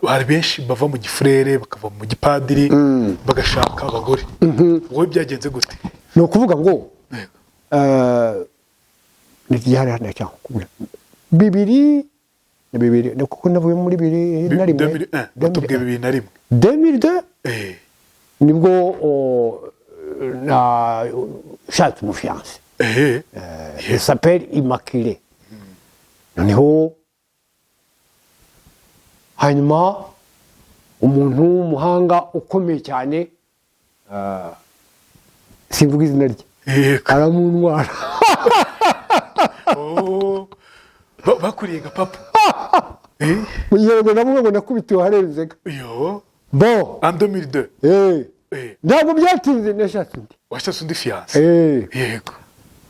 hari benshi bava mu gifurere bakava mu gipadiri bagashaka abagore wowe byagenze gute ni ukuvuga ngo ntigihari hano cyangwa kubura bibiri kuko navuye muri bibiri na rimwe batubwiye 2001 2002 nibwo nashatse umufiance il s'appelle Immaculée noneho hanyuma umuntu w'umuhanga ukomeye cyane simvuga izina rye aramuntwara bakuriye gapapa mu gihe ngo navuga ngo nakubitiwe harenzega bon en 2002 ntabwo byatinze nashatse undi washatse undi fiance yego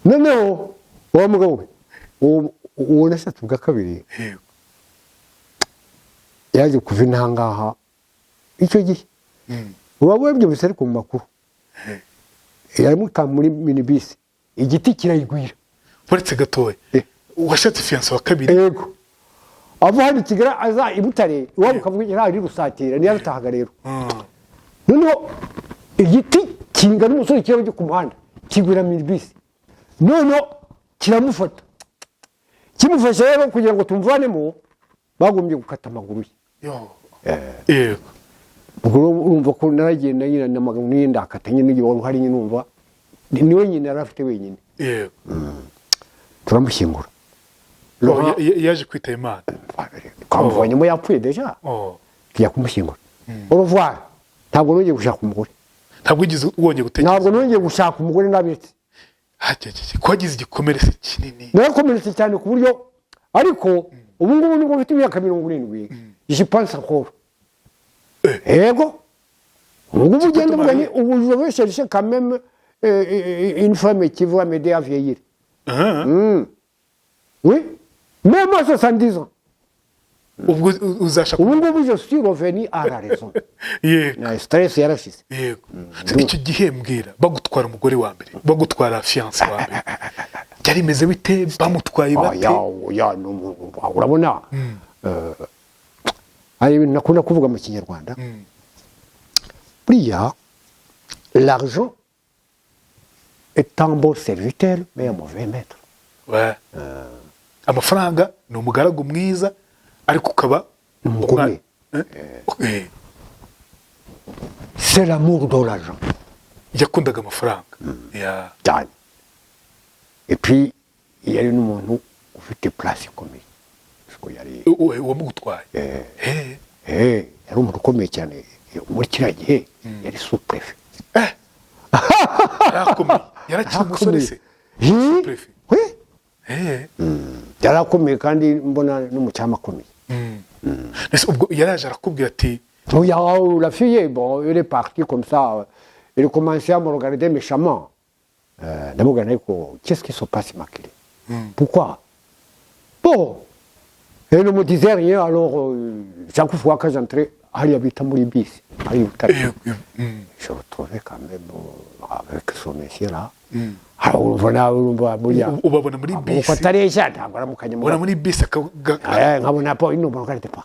noneho wa mugabo we uwo nashatse ubwa kabiri yaje kuva intangaha icyo gihe waba wabyumvise ariko mu makuru yamuka muri minibisi igiti kirayigwira uretse gatoya washatse fiance wa kabiri yego ava hano Kigali aza i Butare iwabo ukavuga ari rusatira niyo arutahaga rero noneho igiti kingana umusore kirabo cyo ku muhanda kigwira minibisi noneho kiramufata kimufasha rero kugira ngo tumvanemo bagombye gukata amaguru ye yego ubwo urumva ko naragenda nyine n'amaguru n'iyenda akatanye n'igihe wari uhari nyine umva ni wenyine yari afite wenyine yego turamushyingura yaje kwita Imana twamuvanyemo yapfuye deja tujya kumushyingura au revoir ntabwo nongeye gushaka umugore ntabwo wongeye gutekereza ntabwo nongeye gushaka umugore nabiretse kwagize igikomere kinini narakomeretse cyane ku buryo ariko ubu ngubu nubwo mfite imyaka 70 je pense encore yego ubu ugenda uvuga ni ubu je vais chercher quand même une femme qui va m'aider à vieillir oui même à 70 ans ubwo uzashaka ubu ngubu je suis revenu à la raison yego stress yarashize yego icyo gihe mbwira bagutwara umugore wa mbere bagutwara fiance wa mbere byari meze bite bamutwaye bate urabona hari ibintu nakunda kuvuga mu Kinyarwanda buriya l'argent est un bon serviteur mais un mauvais maître amafaranga ni umugaragu mwiza ariko ukaba umugome c'est l'amour de l'argent yakundaga amafaranga cyane et puis yari n'umuntu ufite place ikomeye siko yari wamugutwaye yari umuntu ukomeye cyane muri kiriya gihe yari sous-préfet yarakiri umusore se sous-préfet yarakomeye kandi mbona n'umucyama akomeye ubwo yaraje arakubwira ati la fille bon elle est partie comme ça elle commençait à me regarder méchamment d'abord qu'est-ce qui se passe Immaculée pourquoi bon elle ne me disait rien alors chaque fois que j'entrais elle habitait muri bisi je retrouvais quand même avec son monsieur là ubabona muri bisi ukatareshya ntabwo aramukanye muri bisi nkabona po ino mbona kandi pa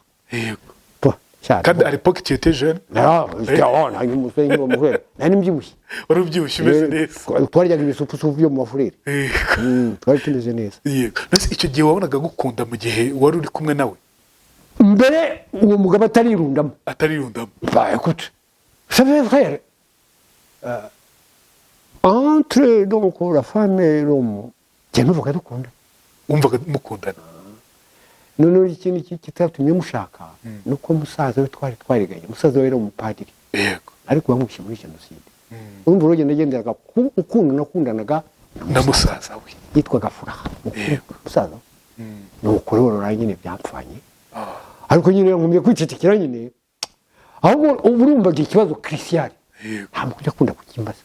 kandi à l'époque tu étais jeune nari mbyibushye wari ubyibushye umeze neza twaryaga ibisupusupu byo mu mafurire twari tumeze neza icyo gihe wabonaga gukunda mu gihe wari uri kumwe nawe mbere uwo mugabo atarirundamo écoute savez frère entre donc la femme et l'homme numvaga dukunda wumvaga mukundana noneho ikintu kitatumye mushaka nuko musaza we twari twariganye musaza we era umupadiri yego ariko bamushye muri jenoside urumva urugendo agenderaga nakundanaga na musaza we yitwaga Furaha musaza nuko rero nyine byapfanye ariko nyine nkumye kwicecekera nyine ahubwo urumvaga ikibazo Christian ntabwo ujya kunda kukimbaza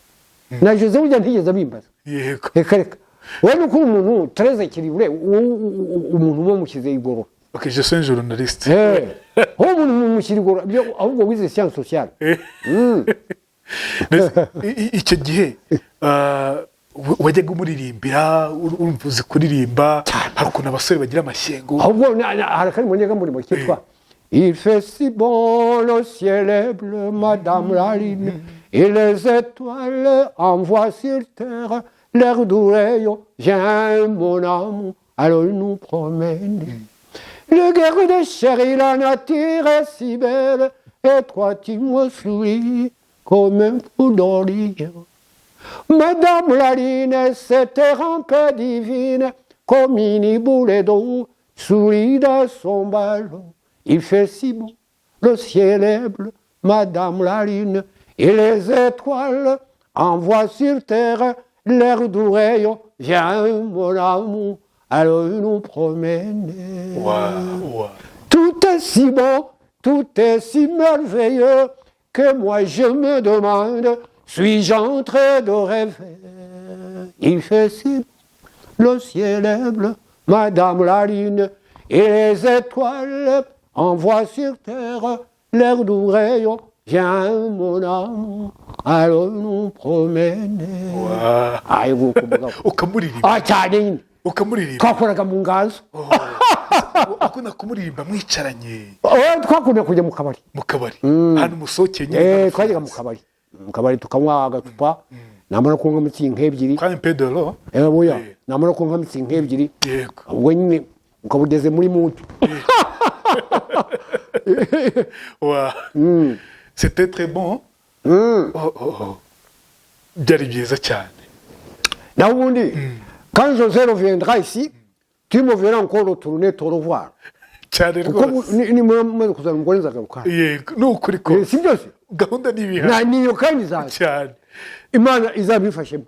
na Jose ujya ntigeze abimbaza yego reka wowe nuko umuntu Teresa Kiribure umuntu bamushyize igoro je suis un journaliste umuntu mumushyira igoro ahubwo wize science sociale icyo gihe wajyaga umuririmbira urumva uzi kuririmba hari ukuntu abasore bagira amashyengo ahubwo hari akari mu nyega muri kitwa Il fait si bon, le ciel est bleu, Madame la lune, et les étoiles envoient sur terre l'air d'oreille. Viens, mon amour, allons nous promener. Le guerre des chéris, la nature est si belle, et toi tu me souris comme un fou d'orient. Madame la lune, cette rampe divine, comme une boule d'eau, sourit dans son ballon. Il fait si beau, le ciel est bleu, Madame la lune, et les étoiles envoient sur terre l'air d'oreille. Viens, mon amour, allons nous promener. Wow. Tout est si bon, tout est si merveilleux, que moi je me demande, suis-je en train de rêver? Il fait si beau, le ciel est bleu, Madame la lune, et les étoiles envoient sur terre l'air d'oreille. Viens, mon amour, allons nous promener. Wow. Ayibu kumugabo. Ukamuririmba. Cyane nyine. Ukamuririmba. Twakoraga mu nganzo. Akunda kumuririmba mwicaranye. Twakunda kujya mu kabari. Mu kabari. Hano musoke nyine. Twajyaga mu kabari. Mu kabari tukanywa agacupa. Namara kunywa mitsingi ebyiri. Kwa impedolo. Buya. Namara kunywa mitsingi ebyiri. Yego. Ubwo nyine ukaba ugeze muri mutu. Wow. C'était très bon. Byari byiza cyane. Naho ubundi quand José reviendra ici, tu me verras encore retourner te revoir. Cyane Kuko rwose. ni mwe kuzana umugore nzagaruka. Yego, n'ukuri ko. Si byose. Gahunda n'ibihano. Na niyo kandi zaje. Cyane. Imana izabifashemo.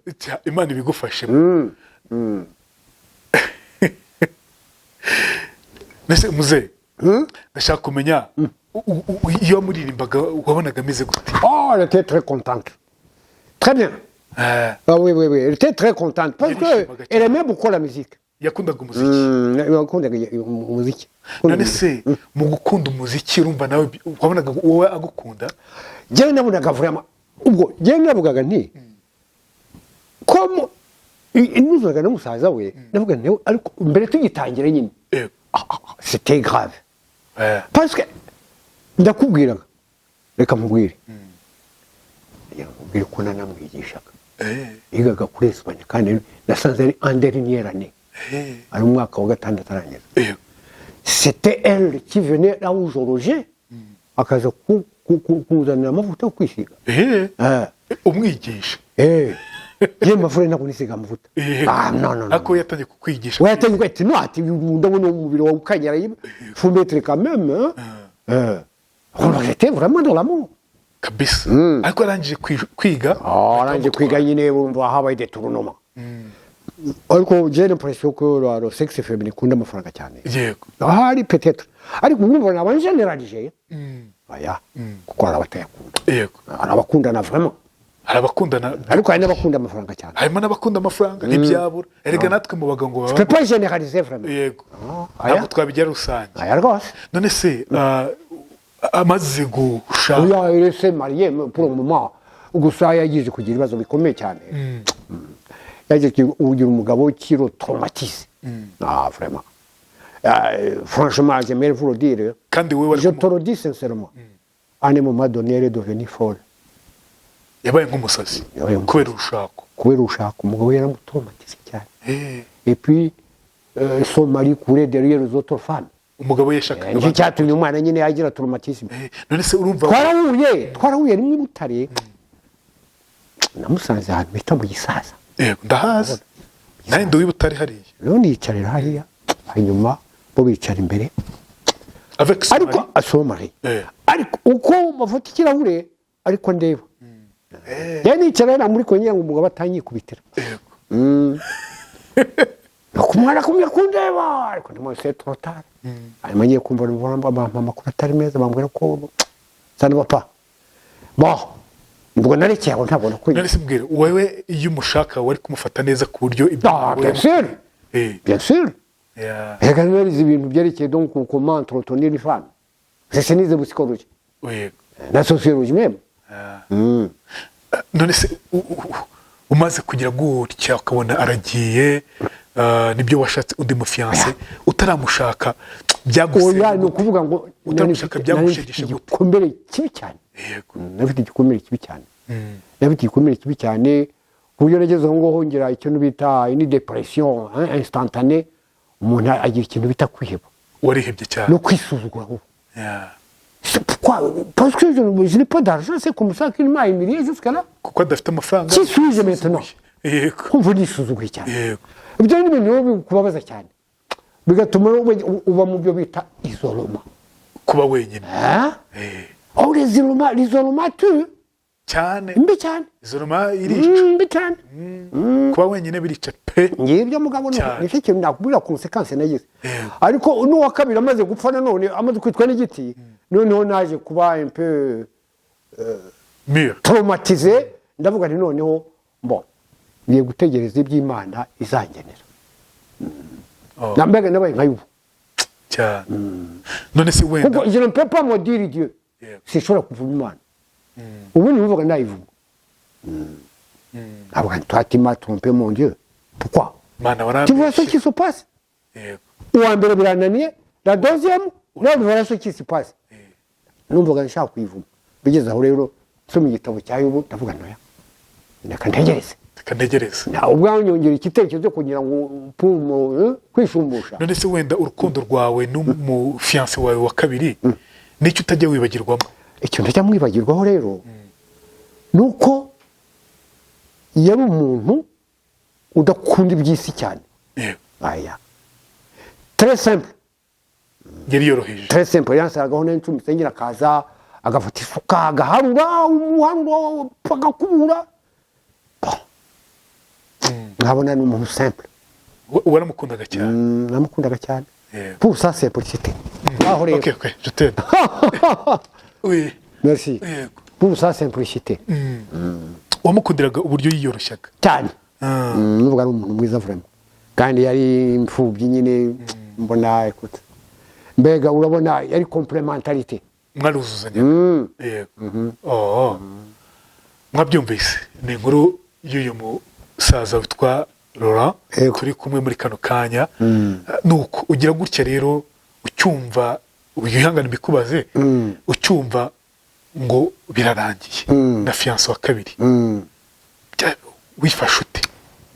Imana ibigufashemo. Mbese muze ndashaka kumenya iyo wamuririmbaga wabonaga ameze gute? Oh, elle était très contente. Très bien. Ah oui, oui, oui. Elle était très contente parce qu'elle aimait beaucoup la musique. Yakundaga umuziki. Yakundaga umuziki. None se mu gukunda umuziki urumva nawe wabonaga wowe agukunda? Njyewe nabonaga vraiment ubwo njyewe navugaga nti comme nuzaga n'umusaza we navuga nti ariko mbere tugitangira nyine c'était grave. Parce que ndakubwiraga reka mubwire yamubwira ko nanamwigishaga yigaga kuri Espagne kandi nasanze ari en dernière année ari umwaka wa gatandatu arangiza. C'était elle qui venait là où je logeais akaza kuzanira amavuta yo kwisiga. Umwigisha? Ye mafure nako nisiga amavuta. Non. Ako yatangiye kukwigisha? Yatangiye ati no ati ndabona umubiri wawe ukanyara faut mettre quand même. J'étais vraiment dans l'amour. Kabisa. Ariko arangije kwiga? Arangije kwiga nyine bumva habaye des tournements. Ariko j'ai l'impression que le sexe féminin ikunda amafaranga cyane. Yego. Hari peut-être. Ariko urumva naba generalije. Oya. Kuko arabatayakunda. Yego. Arabakundana vraiment. Arabakundana. Ariko hari n'abakunda amafaranga cyane. Harimo n'abakunda amafaranga ntibyabura. Erega natwe mu baganga baba. Je peux pas généraliser vraiment. Yego. Ntabwo twabigira rusange. Aya rwose. None se amaze gushaka? Oya, il s'est marié pour le moment. Gusa yagize kugira ibibazo bikomeye cyane. Yagize kugira umugabo kiro traumatisé. Vraiment. Franchement, j'aimerais vous le dire. Kandi wewe Je te le dis sincèrement. À un moment donné, elle est devenue folle. Yabaye nk'umusazi kubera urushako. Kubera urushako umugabo yaramutraumatisé cyane. Et puis son mari courait derrière les autres femmes. Umugabo yashakaga. Nicyo cyatumye umwana nyine yagira traumatisme. None se urumva twarahuye rimwe Butare namusanze ahantu bita mu Gisaza. Ndahazi. Nawe ndi Butare hariya. None yicarira hariya hanyuma bo bicara imbere. Avec son mari. Ariko asomari. Ariko uko bafata ikirahure ariko ndeba. Yani yicara muri konyera ngo umugabo atanyikubitira. Kumwana kumwe kundeba ariko ndimo c'est trop tard. Hanyuma ngiye kumva amakuru atari meza bambwira ko ça ne va pas. Bon, ubwo narekeye aho ntabona ko. None se mbwira wewe iyo umushaka wari kumufata neza ku buryo ibyo. Bien sûr. Bien sûr. Reka narize ibintu byerekeye donc comment entretenir une femme. C'est nize mu psychologie. Na sociologie même. None se umaze kugira gutya ukabona aragiye nibyo washatse undi mufiance utaramushaka oya ni ukuvuga ngo utamushaka byagushegeshe gute igikomere kibi cyane yego nafite igikomere kibi cyane nafite igikomere kibi cyane ku buryo nageze aho ngaho ngira ikintu bita une depression instantanée umuntu agira ikintu bita kwiheba warihebye cyane no kwisuzugura pourquoi parce que je n'ai pas d'argent c'est comme ça qu'il m'a humilié jusqu'à là kuko adafite amafaranga qui suis-je maintenant yego kumva nisuzuguye cyane yego ibyo ni ibintu bikubabaza cyane bigatuma uba mu byo bita isoloma kuba wenyine aho l'isoloma tu cyane mbi cyane isoloma irica mbi cyane kuba wenyine birica pe ngibyo mugabo nicyo kintu nakubwira konsekanse nagize ariko n'uwa kabiri amaze gupfa nanone amaze kwitwa n'igiti noneho naje kuba un peu traumatisé ndavuga nti noneho bon ngiye gutegereza iby'Imana izangenera nambaga nabaye nka yubu cyane none se wenda kuko je ne peux pas me dire Dieu sinshobora kuvuga Imana ubu nivuga ndayivuga avuga toi tu m'as trompé mon Dieu pourquoi tu vois ce qui se passe uwa mbere birananiye la deuxième là voilà ce qui se passe numvaga nshaka kuyivuga bigeze aho rero nsoma igitabo cya yubu ndavuga noya ndakantegereza ubwo nyongera igitekerezo kugira ngo kwishumbusha none se wenda urukundo rwawe n'umufiance wawe wa kabiri nicyo utajya wibagirwamo icyo ntajya mwibagirwaho rero nuko yari umuntu udakunda iby'isi cyane aya très simple yari yoroheje très simple yansaragaho n'icumi sengera akaza agafata isuka agaharura umuharuro agakubura nkabona ni umuntu simple waramukundaga cyane namukundaga cyane pour ça c'est simplicité aho rero ok je t'aime oui merci pour ça simplicité wamukundiraga uburyo yiyoroshyaga cyane nuvuga ari umuntu mwiza vraiment kandi yari imfubyi nyine mbona écoute mbega urabona yari complémentarité mwaruzuzanya yego mwabyumvise ni inkuru y'uyu musaza witwa Laurent turi kumwe muri kano kanya nuko ugira gutya rero ucyumva wihangana bikubaze ucyumva ngo birarangiye na fiance wa kabiri wifashe ute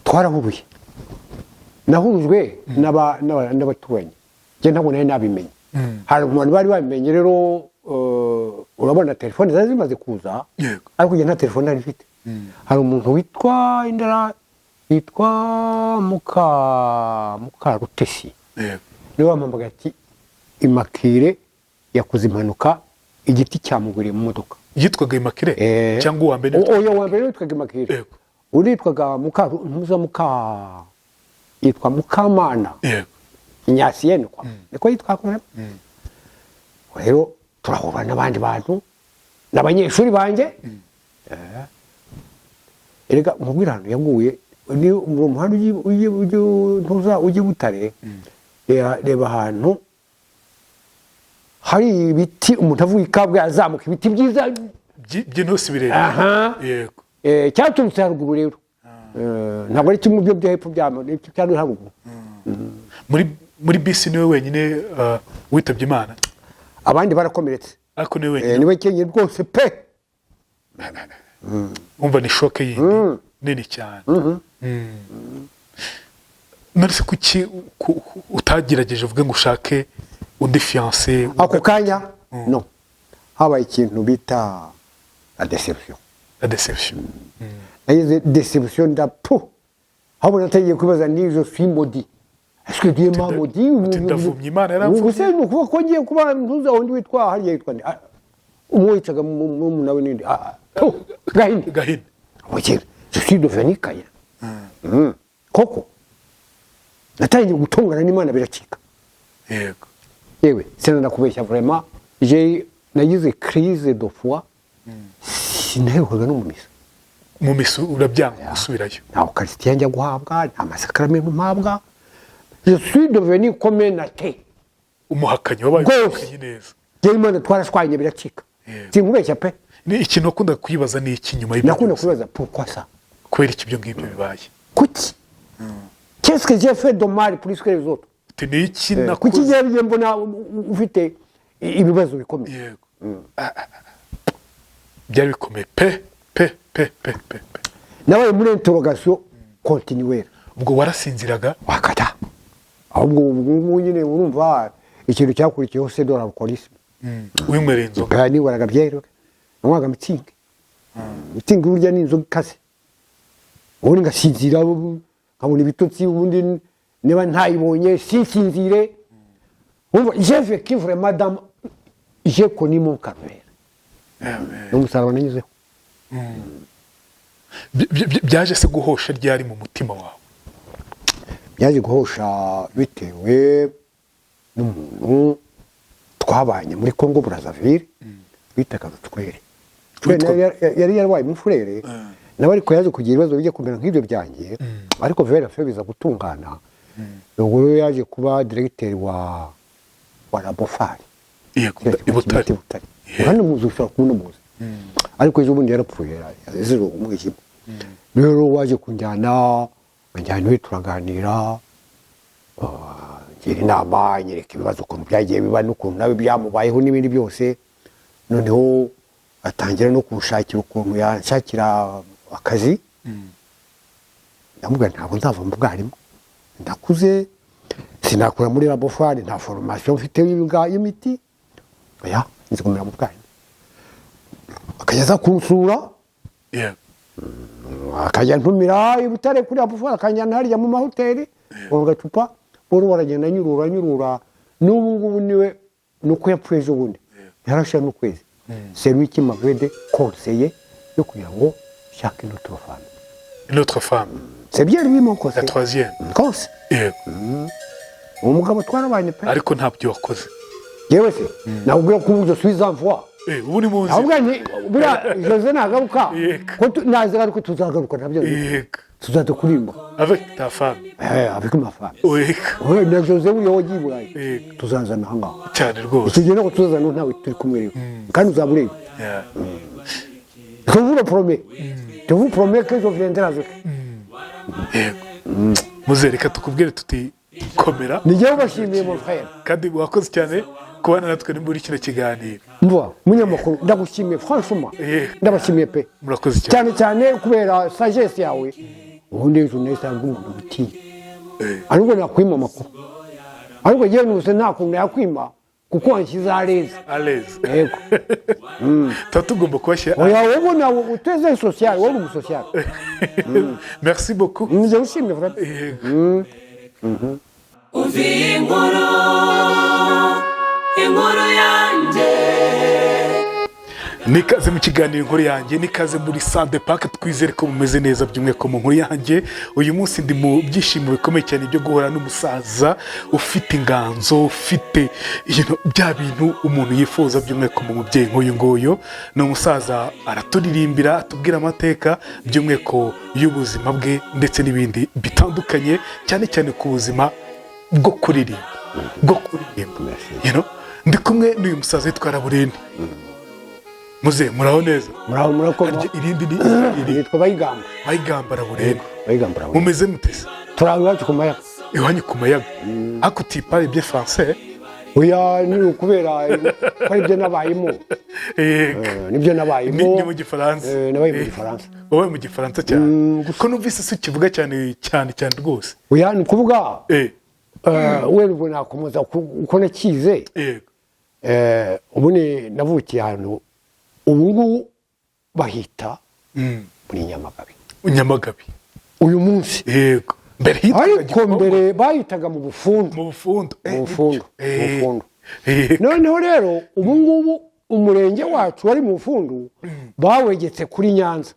twarahuruye nahurujwe n'abaturanyi njye ntabwo nari nabimenye hari umuntu bari babimenye rero urabona telefone zari zimaze kuza ariko njye nta telefone nari mfite hari umuntu witwa indara yitwa Mukarutesi niwe wampambaga ati Immaculée yakoze impanuka igiti cyamuguriye mu modoka yitwaga Immaculée cyangwa uwa mbere oya uwa mbere yitwaga Immaculée undi yitwaga yitwa Mukamana Inyasiyene kwa niko yitwa kwa rero turahura n'abandi bantu n'abanyeshuri banjye erega umubwirano yaguye ni mu muhanda ujye Butare reba ahantu hari ibiti umuntu avuye ikabwe azamuka ibiti byiza by'intusi birebire yego cyaturutse haruguru rero ntabwo ari kimwe byo hepfo cyari haruguru muri bisi niwe wenyine witabye Imana abandi barakomeretse ariko niwe wenyine niwe kenyine rwose pe umva ni shoke yindi nini cyane none se kuki utagerageje uvuge ngo ushake undi fiancé ako kanya no habaye ikintu bita la déception nayize déception ndapo aho natagiye kwibaza ni je suis maudit est-ce que Dieu m'a maudit ndavumye Imana yaramvuye gusa ni ukuvuga ko ngiye kuba ntuza undi witwa hariya yitwa umwicaga mu nawe nindi Gahini oye je suis devenu caïn koko natangiye gutongana n'Imana biracika yego yewe sinanakubeshya vraiment nagize crise de foi sinaherukaga no mu misa urabyanga gusubirayo nta ukarisitiya njya guhabwa nta masakaramentu mpabwa je suis devenu comme un athée umuhakanyi wabaye umuhakanyi neza yewe Imana twarashwanye biracika sinkubeshya pe ni ikintu wakunda kwibaza ni iki nyuma y'ibyo nakunda kwibaza pourquoi ça kubera iki ibyo ngibyo bibaye kuki qu'est-ce que j'ai fait de mal plus que les autres uti ni iki kuki nakoze igihe mbona ufite ibibazo bikomeye. yego byari bikomeye pe nabaye muri interrogation continuelle. ubwo warasinziraga wakata ahubwo ubu nyine urumva ikintu cyakurikiyeho c'est de l'alcoolisme. winywereye inzoga niwaraga byero nywaga mitsingi burya ni inzoga ikaze ubundi ngasinzira nkabona ibitotsi ubundi niba ntayibonye sinsinzire. j'ai vécu vraiment dans j'ai connu mon calvaire n'umusaraba nanyuzeho. byaje se guhosha ryari mu mutima wawe? byaje guhosha bitewe n'umuntu twabanye muri Congo Brazzaville bitaga Twere. yari yarwaye umufurere nawe ariko yaje kugira ibibazo bijya kumera nk'ibyo byanjye ariko vera fe biza gutungana. ubwo yaje kuba directeur wa Labofari ibutari hano muzi ushobora kubona muzi ariko ejo bundi yarapfuye yazira umwijima. rero waje kunjyana iwe turaganira ngira inama nyereka ibibazo ukuntu byagiye biba n'ukuntu nawe byamubayeho n'ibindi byose. noneho atangira no kunshakira ukuntu yanshakira akazi. ndamubwira ntabwo nzava mu bwarimu ndakuze sinakura muri Labofari nta formation mfite y'imiti oya nzi kumera mu bwarimu. akajya kunsura akajya ntumira i Butare kuri Labofari akanjyana harya mu mahoteli mu gacupa boro baragenda nyurura n'ubu ngubu niwe nuko yapfuye ejo bundi yarashira n'ukwezi. c'est lui qui m'avait conseillé yo kugira ngo chaque notre femme c'est bien lui mon conseil la troisième conseil umugabo twarabanye pe ariko ntabyo wakoze yewe se nabwo ko je suis en voie ubu ni muzi ahubwo ni bira Jose nagaruka ko nazagaruka tuzagaruka nabyo tuzadukurimba avec ta femme avec ma femme oui na Jose uyo wagiye burayi tuzazana hanga cyane rwose tugende no tuzazana ntawe turi kumwe rero kandi uzabureba je vous le promets je vous promets que je viendrai avec muzereka tukubwire tuti komera nijye ubashimiye mon frère kandi wakoze cyane kubana natwe muri kino kiganiro. mva munyamakuru ndagushimiye franchement ndabashimiye pe murakoze cyane cyane kubera sagesse yawe ubundi journaliste y'umuntu biti ariko nakwima amakuru ariko je nuse nta kuntu yakwima kuko wanshyize aleze yego tugomba kubashyira oya wowe nawe uteze social wowe mu social merci beaucoup nje ushimye vraiment inkuru yanjye nikaze mu kiganiro inkuru yanjye nikaze muri Sande Park twizere ko mumeze neza by'umweko mu nkuru yanjye. uyu munsi ndi mu byishimo bikomeye cyane byo guhura n'umusaza ufite inganzo ufite bya bintu umuntu yifuza by'umweko mu mubyeyi nk'uyu nguyu. ni umusaza araturirimbira atubwira amateka by'umweko y'ubuzima bwe ndetse n'ibindi bitandukanye cyane cyane ku buzima bwo kuririmba ndi kumwe n'uyu musaza yitwa Laburene. muze muraho neza murakomeye irindi yitwa Bayigamba Laburene Bayigamba mumeze mutese turaho iwacu ku mayaga iwanyu ku mayaga ariko utipare bien français oya ni ukubera ko ibyo nabayemo nibyo nabayemo ni mu gifaransa nabaye mu gifaransa wowe mu gifaransa cyane kuko numvise se kivuga cyane rwose oya ni kuvuga we rubwo nakomeza uko nakize ubu navukiye ahantu ubu ngubu bahita muri Nyamagabe uyu munsi yego ariko mbere bahitaga mu Bufundu noneho rero ubu ngubu umurenge wacu wari mu Bufundu bawegetse kuri Nyanza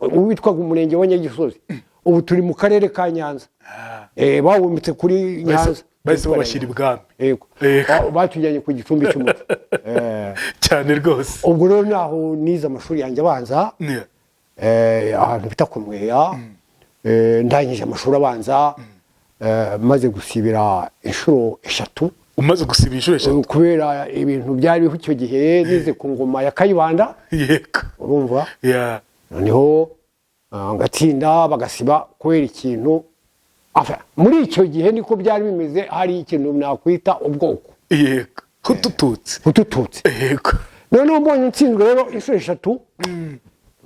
ubu witwaga umurenge wa Nyagisozi ubu turi mu karere ka Nyanza bawumitse kuri Nyanza bahise babashyira ibwami yego batujyanye ku gicumbi cy'umuco cyane rwose. ubwo rero naho nize amashuri yanjye abanza ahantu bita ku Mweya ndangije amashuri abanza maze gusibira inshuro 3. umaze gusibira inshuro 3 kubera ibintu byari biho icyo gihe nize ku ngoma ya Kayibanda yego urumva noneho ngatsinda bagasiba kubera ikintu enfin muri icyo gihe niko byari bimeze, hari ikintu nakwita ubwoko yego hutututsi utututse. yego noneho mbonye nsinzwe rero inshuro 3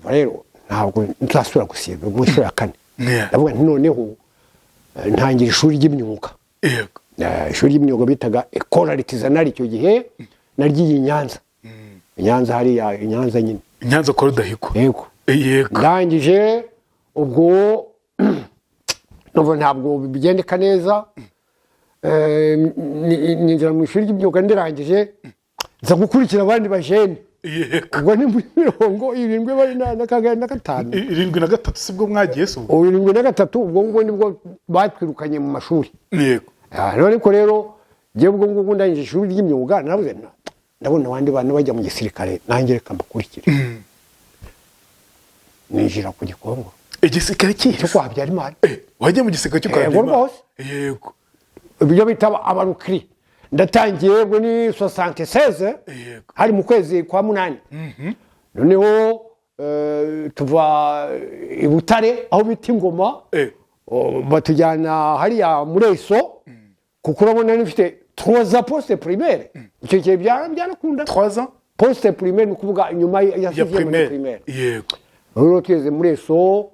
rero ntabwo nzasubira gusiba mu nshuro ya 4. Yeah. ndavuga nti noneho ntangira ishuri ry'imyuga. yego ishuri ry'imyuga bitaga Ecole Artisanale icyo gihe naryiye i Nyanza. Nyanza hariya i Nyanza nyine Nyanza kwa Rudahigwa. yego yego ndangije ubwo numva ntabwo bigendeka neza, ninjira mu ishuri ry'imyuga ndirangije nza gukurikira abandi bajene. yego ubwo ni muri 75 73 sibwo mwagiye se ubwo 73 ubwo nibwo batwirukanye mu mashuri. yego ariko rero je ubwo ndangije ishuri ry'imyuga nabuze ndabona abandi bantu bajya mu gisirikare nanjye reka mbakurikire. ninjira ku Gikongoro igisirikare cyo kihe kwa Habyarimana. wajya mu gisirikare cyo kwa Yego Habyarimana? rwose. yego ibyo bita abarukiri. ndatangiye ubwo ni 76 yego hari mu kwezi kwa 8. noneho tuva i Butare aho bita Ingoma, batujyana hariya Mureso, kuko urabona nifite 3 ans poste primaire. icyo gihe byarakunda 3 ans poste primaire ni ukuvuga nyuma ya ya 6e primaire. yego rero tweze Mureso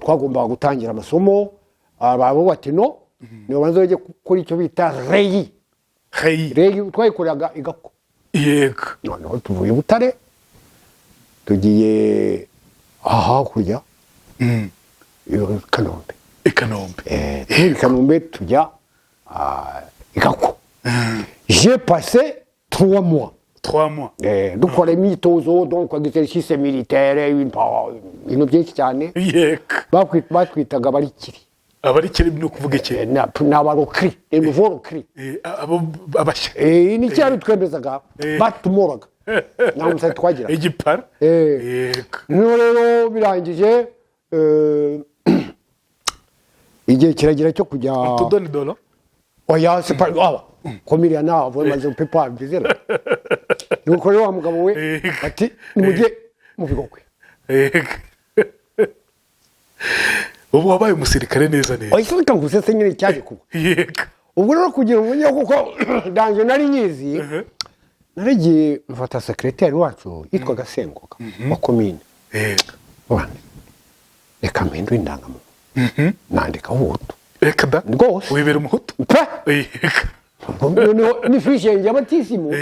twagombaga gutangira amasomo. ababo bati no niyo banze bajye kuri icyo bita reyi. hey reyi twayikoraga igako. yego noneho tuvuye Butare tugiye hakurya Kanombe. Kanombe. Kanombe tujya igako. J'ai passé 3 mois 3 mois dukora imyitozo, donc exercice militaire, ibintu byinshi cyane. yego batwitaga abarikiri. abarikiri ni ukuvuga iki? n'abarokiri n'umuvorokiri. abo abashya ni cyari twemezaga batumoraga nta musatsi twagira. igipara yego niho rero birangije igihe kiragira cyo kujya tudoni dolo oya c'est pas comme il y en a vraiment je peux pas viser là. nuko rero wa mugabo we ati nimujye mu bigokwe. yego ubu wabaye umusirikare neza neza. oya sika ngusese nyine cyaje kuba. yego ubwo rero kugira ngo njye kuko danje nari nyizi naragiye mfata secrétaire wacu yitwaga Sengoga wa commune. yego bwana reka mpindure indangamuntu nandika Hutu. reka da rwose wibera umuhutu. yego ni fiche yanjye y'abatisimu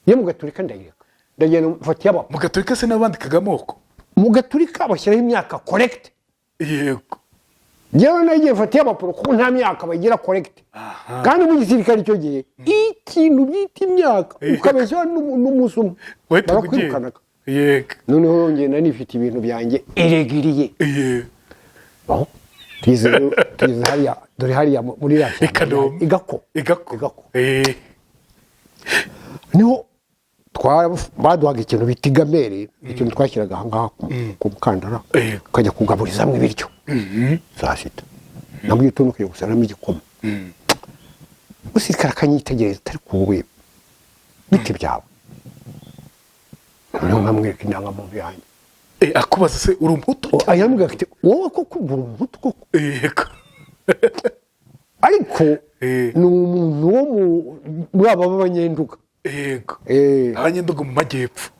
ye mu Gaturika ndayireka ndagenda mfatiye aba mu Gaturika se n'abandikaga amoko. mu Gaturika bashyiraho imyaka correct. yego njyewe nagiye mfatiye abapuro kuko nta myaka bagira correct. kandi mu gisirikare icyo gihe ikintu byita imyaka ukabeshya n'umunsi umwe barakwirukanaga. yego noneho ngenda nifite ibintu byanjye iregiriye. yego tugeze hariya dore hariya muri ya Kanombe igako igako niho baduhaga ikintu bita igamere, ikintu twashyiraga aha ngaha ku mukandara ukajya kugaburizamo ibiryo saa sita na mu gitondo ukajya gusaramo igikoma. umusirikare akanyitegereza atari kuwe bite byawe noneho nkamwereka indangamuntu yanjye. akubaza se uri umuhutu? ayambwira ati wowe koko uri umuhutu koko? yego ariko ni umuntu wo muri aba b'abanyenduga. yego abanyenduga mu majyepfo.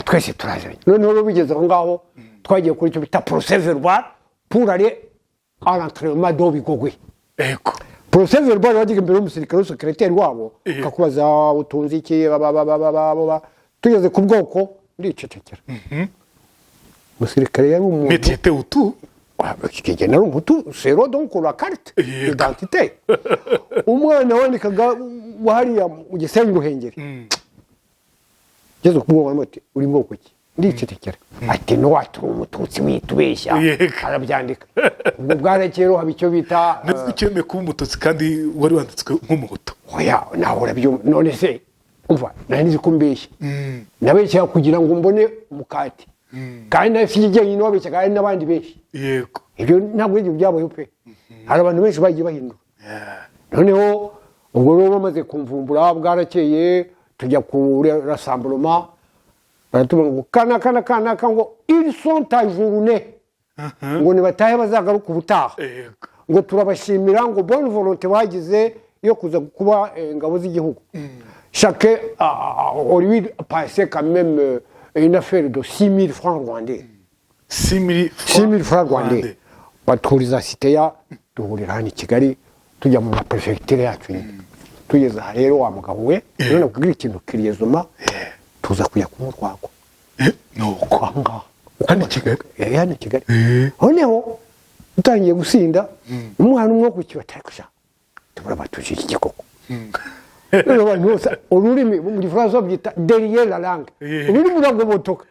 twese turaziranye. noneho rero bigeze aho ngaho twagiye kuri icyo bita procès verbal pour aller à l'entraînement do Bigogwe. yego procès verbal wagiye imbere y'umusirikare w'usekreteri wabo akakubaza utunze iki tugeze ku bwoko ndicecekera. umusirikare yari umuntu métier teutu kigenda nari umutu zero donc la carte d'identité. umwana wandikaga hariya mu Gisenyi Ruhengeri ngeze ku bwoko ati uri bwoko ki ndicecekera ati no waturi umututsi witubeshya arabyandika. ubwo bwarekero haba icyo bita ukemeye kuba umututsi kandi wari wanditswe nk'umuhutu. oya nawe urabyo none se umva nari nzi ko mbeshya nabeshya kugira ngo mbone umukati kandi nafite igihe wabeshya kandi n'abandi benshi. yego ibyo ntabwo ibyo byabayeho pe. hari abantu benshi bagiye bahindura. noneho ubwo rero bamaze kumvumbura bwarakeye tujya ku rassemblement baratubwira ngo kana ngo ils sont à journée ngo nibatahe bazagaruka ubutaha. ngo turabashimira ngo bonne volonté bagize yo kuza kuba ingabo z'igihugu chacun on lui passait quand même une affaire de 6 000 francs rwandais 6 000 francs rwandais baturiza siteya duhurira hano i Kigali tujya mu prefecture yacu tugeze aha rero wa mugabo we none kubwira ikintu kiriyezuma tuza kujya kumurwagwa nuko ahangaha hano i Kigali hano i Kigali noneho utangiye gusinda umwana umwe ku kibatari kuja tubura batuje iki koko abantu bose ururimi mu gifaransa byita derrière la langue ururimi ruragobotoka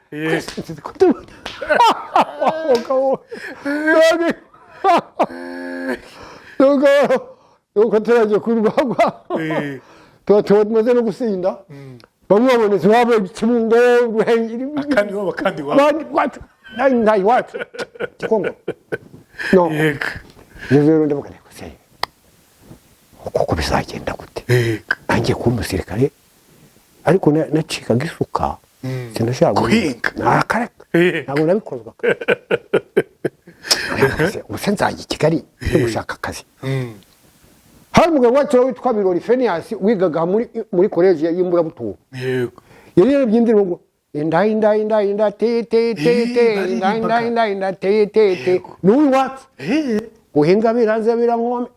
nuko turagiye kurwagwa tuba tumaze no gusinda bamwe babonetse babaye ikibungo ruhengeri akandi wabo nta iwacu Kikongo no rero ndavuga niko se uko bizagenda gute nangiye kuba umusirikare ariko nacikaga isuka sinashaka guhinga ntabwo nabikozwa ubuse nzajya i Kigali yo gushaka akazi hari umugabo wacu witwa Birori Phineas wigaga muri koleji y'Imburabuturo yari yarabye indirimbo ngo inda te te n'uyu wacu guhinga biranze birankome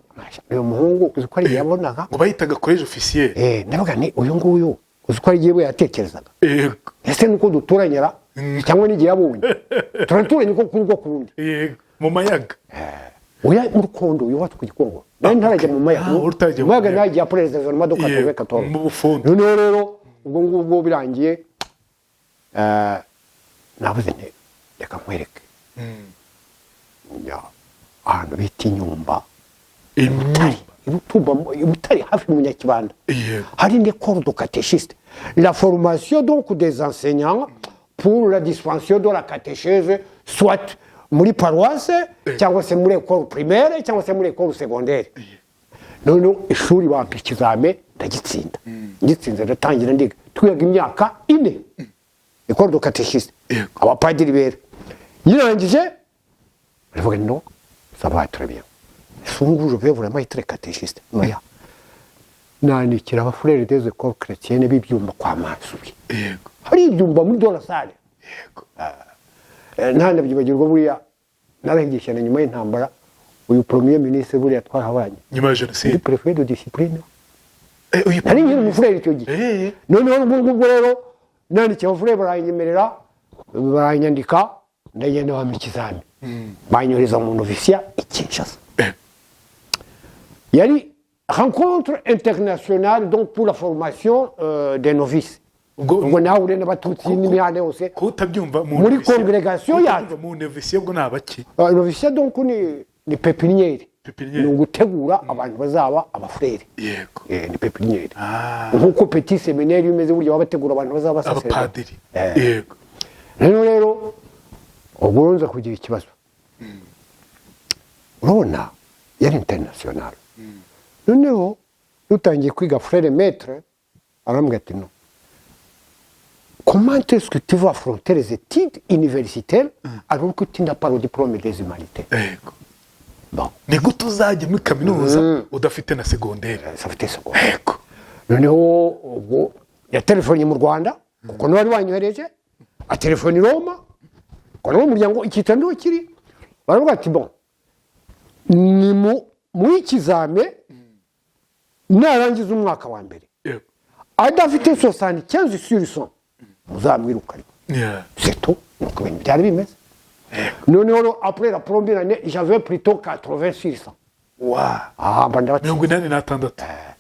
uyu muhungu uzi ko ari yabonaga ngo bayitaga college officiel ndavuga ni uyu nguyu uzi ko ari igihe yatekerezaga ese nuko duturanyira cyangwa n'igihe yabonye turaturanye ko kuri rwo kurundi mu mayaga oya mu Rukondo yubatse ku Gikongo nari ntarajya mu mayaga nagiye aporeza mu maduka ya Katongo mu bufundo none rero ubwo ngubwo birangiye nabuze nte reka nkwereke ahantu bita Inyumba Ibutari hafi mu Nyakibanda hari une école de catéchiste la formation donc des enseignants pour la dispensation de la catéchèse soit muri paroisse cyangwa se muri école primaire cyangwa se muri école secondaire none ishuri bampa ikizame ndagitsinda ngitsinze ndatangira ndiga twiga imyaka 4 école de catéchiste abapadiri bera yirangije ndavuga no ça va très bien sungu je vais vraiment être catéchiste noya nanikira abafurere des écoles chrétiennes bibyumba kwa Mansubi hari ibyumba muri dola sale nta byibagirwa buriya narahigishana nyuma y'intambara uyu premier ministre buriya twahabanye nyuma ya jenoside préfet de discipline ari nyine umufurere icyo gihe noneho ubwo rero nandikiye abafurere baranyemerera baranyandika ndagenda bampa ikizami banyohereza mu noviciat i Kinshasa yari rencontre internationale donc pour la formation des novices ubwo nawe uri n'abatutsi n'imihanda yose kutabyumva muri congregation yacu mu noviciat bwo nabaki noviciat donc ni pépinière ni ugutegura abantu bazaba abafurere yego ni pépinière nkuko petit séminaire imeze buryo babategura abantu bazaba abapadiri yego rero ubwo nza kugira ikibazo urabona yari international noneho dutangiye kwiga frère maître arambwira ati no comment est-ce que tu vas affronter les études universitaires alors que tu n'as pas le diplôme des humanités bon ni gute uzajya muri kaminuza udafite na secondaire afite secondaire noneho ubwo ya telefone mu Rwanda kuko n'abari banyohereje a telefone Roma ko no umuryango ikitando kiri baravuga ati bon ni mu ikizame narangiza umwaka wa mbere adafite 75 sur 100 muzamwirukana c'est tout nuko ibintu byari bimeze noneho après la première année j'avais plutôt 80 sur 100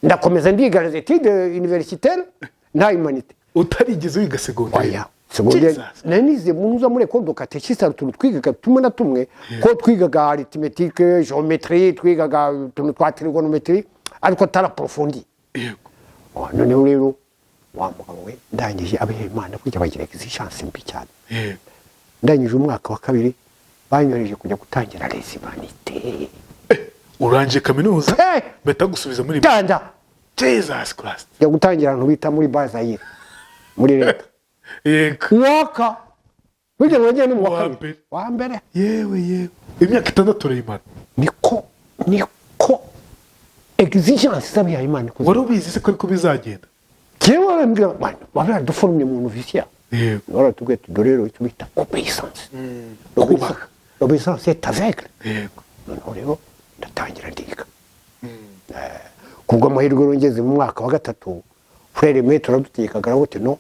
ndakomeza ndiga les études universitaires nta humanité utarigeze wiga secondaire nanize munuza muri école de catéchisme utuntu twigaga tumwe na tumwe ko twigaga arithmétique géométrie twigaga utuntu twa trigonométrie ariko ataraprofondi noneho rero wa mugabo we ndangije abihimana kujya bagira chance mbi cyane ndangije umwaka wa kabiri banyoreje kujya gutangira les humanités uranje kaminuza beta gusubiza muri tanda Jesus Christ ya gutangira ahantu bita muri Bazayire muri leta yego mwaka bigera bagenda mu wa mbere yewe imyaka 6 urayimara niko niko exigence z'abihayimana ikoze. wari ubizi se ko ariko bizagenda Jewe barambwira bana baraduforumye mu novisia. yego Baratubwira ati dore rero icyo bita obéissance. kubaha L'obéissance c'est aveugle. yego Noneho rero ndatangira ndiga. Kubwo amahirwe rero ngeze mu mwaka wa gatatu frère maître aradutegekaga aravuga no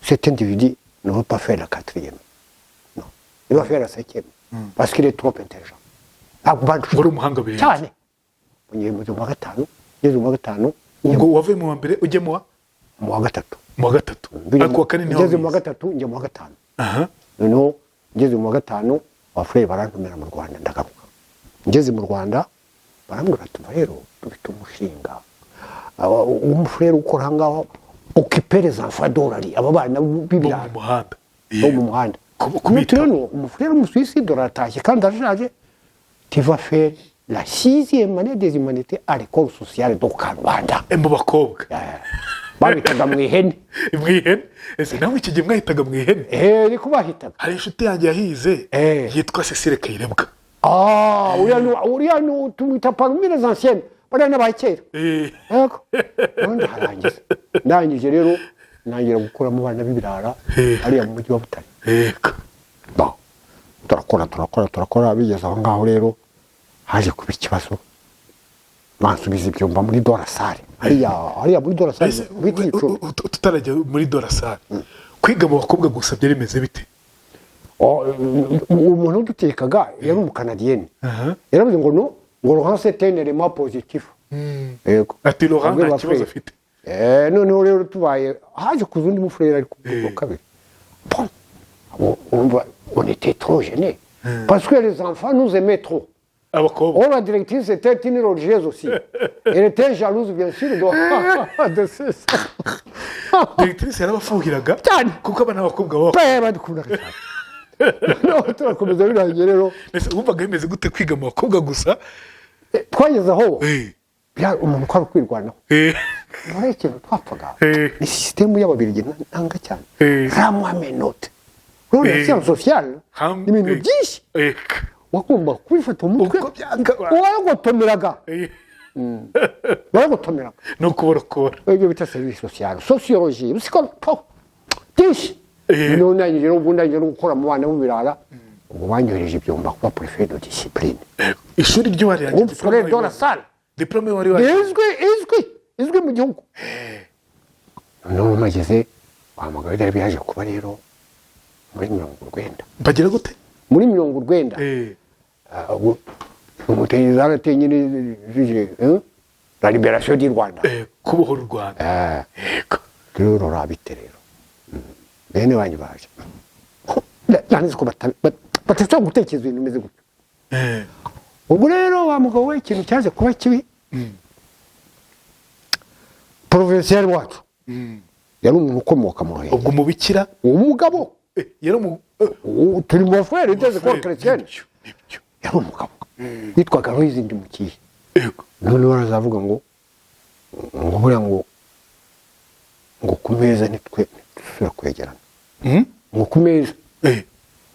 cet individu ne va pas faire la quatrième. Non. Il va faire la cinquième. Parce qu'il est trop intelligent. wari umuhanga birenze cyane. Ngiye mu wa gatanu, ngeze mu wa gatanu, ubwo wavuye mu wa mbere ujye mu mu wa gatatu. wa gatatu ariko wa kane niho ngeze mu wa wize. gatatu, njye mu wa gatanu. aha Noneho ngeze mu wa gatanu, abafurere barantumira mu Rwanda ndagaruka. Ngeze mu Rwanda barambwira ati rero dufite umushinga. Umufurere ukora aha ngaho occuper les enfants d'orari, aba bana bo mu b'ibirara muhanda bo mu muhanda. kubita Rero umufurere w'umusuwisi doratashye kandi arashaje. Tu vas faire la 6e année des humanités à l'école sociale de Karubanda. mu bakobwa Babitaga mu ihene. mu ihene ese nawe iki gihe mwahitaga mu ihene Niko bahitaga. hari inshuti yanjye yahize yitwa Cecile Kayirebwa Uriya ni tumwita parmi les anciennes. Bariya n'aba kera. Yego. Ubundi harangiza. Ndangije rero ntangira gukuramo abana b'ibirara hariya mu mujyi wa Butare. yego turakora bigeze aho ngaho rero haje kuba ikibazo bansubiza ibyumba muri dorasare hariya muri dorasare ese biti icumi. tutarajya muri dorasare kwiga mu bakobwa gusa byari bimeze bite Umuntu udutekaga yari umukanadiyeni yaravuze ngo no ngo Laurent c'est un élément positif. Yego ati Laurent nta kibazo afite noneho rero tubaye haje kuza undi mufurere ariko ubwo kabiri on était trop gênés parce que les enfants nous aimaient trop. abakobwa Oh, la directrice était une religieuse aussi. Elle était jalouse, bien sûr, de ça. directrice yarabafuhiraga Cyane. kuko abana b'abakobwa baba Badukundaga cyane. No, turakomeza birangiye rero. ese wumvaga bimeze gute kwiga mu bakobwa gusa Twageze aho eh umuntu kwari kwirwanaho. Muri ikintu twapfaga ni sisitemu y'ababirigi nanga cyane. Ramwa menote. Rero science sociale ni ibintu byinshi. Wagomba kubifata umutwe waragotomeraga. Waragotomeraga. no kuborokora Ibyo bita service social, sociologie, psychologie. Byinshi. None rero ubundi ajya gukora mu bana b'ibirara. Ubwo banyohereje ibyumba kuba préfet de discipline. ishuri ryo wari yanjye Frère dans la salle. diplôme wari wari Izwi mu gihugu. Noneho mageze wamugabo yari byaje kuba rero muri 90. bagira gute Muri 90. Umutenyeza aratenyine la libération du Rwanda. kubohora u Rwanda Rero rabite rero. Bene banyu baje. Nanize ko batashobora gutekereza ibintu bimeze gutyo. Ubwo rero wa mugabo we ikintu cyaje kuba kibi. Provincial wacu. Yari umuntu ukomoka mu Ruhengeri. ubwo umubikira Umugabo. yari mu Turi mu frère des écoles chrétiennes. Yari umugabo. Yitwaga Louise Ndimukiye. yego None barazavuga ngo buriya ngo ku meza nitwe dusubira kwegerana. Ngo ku meza.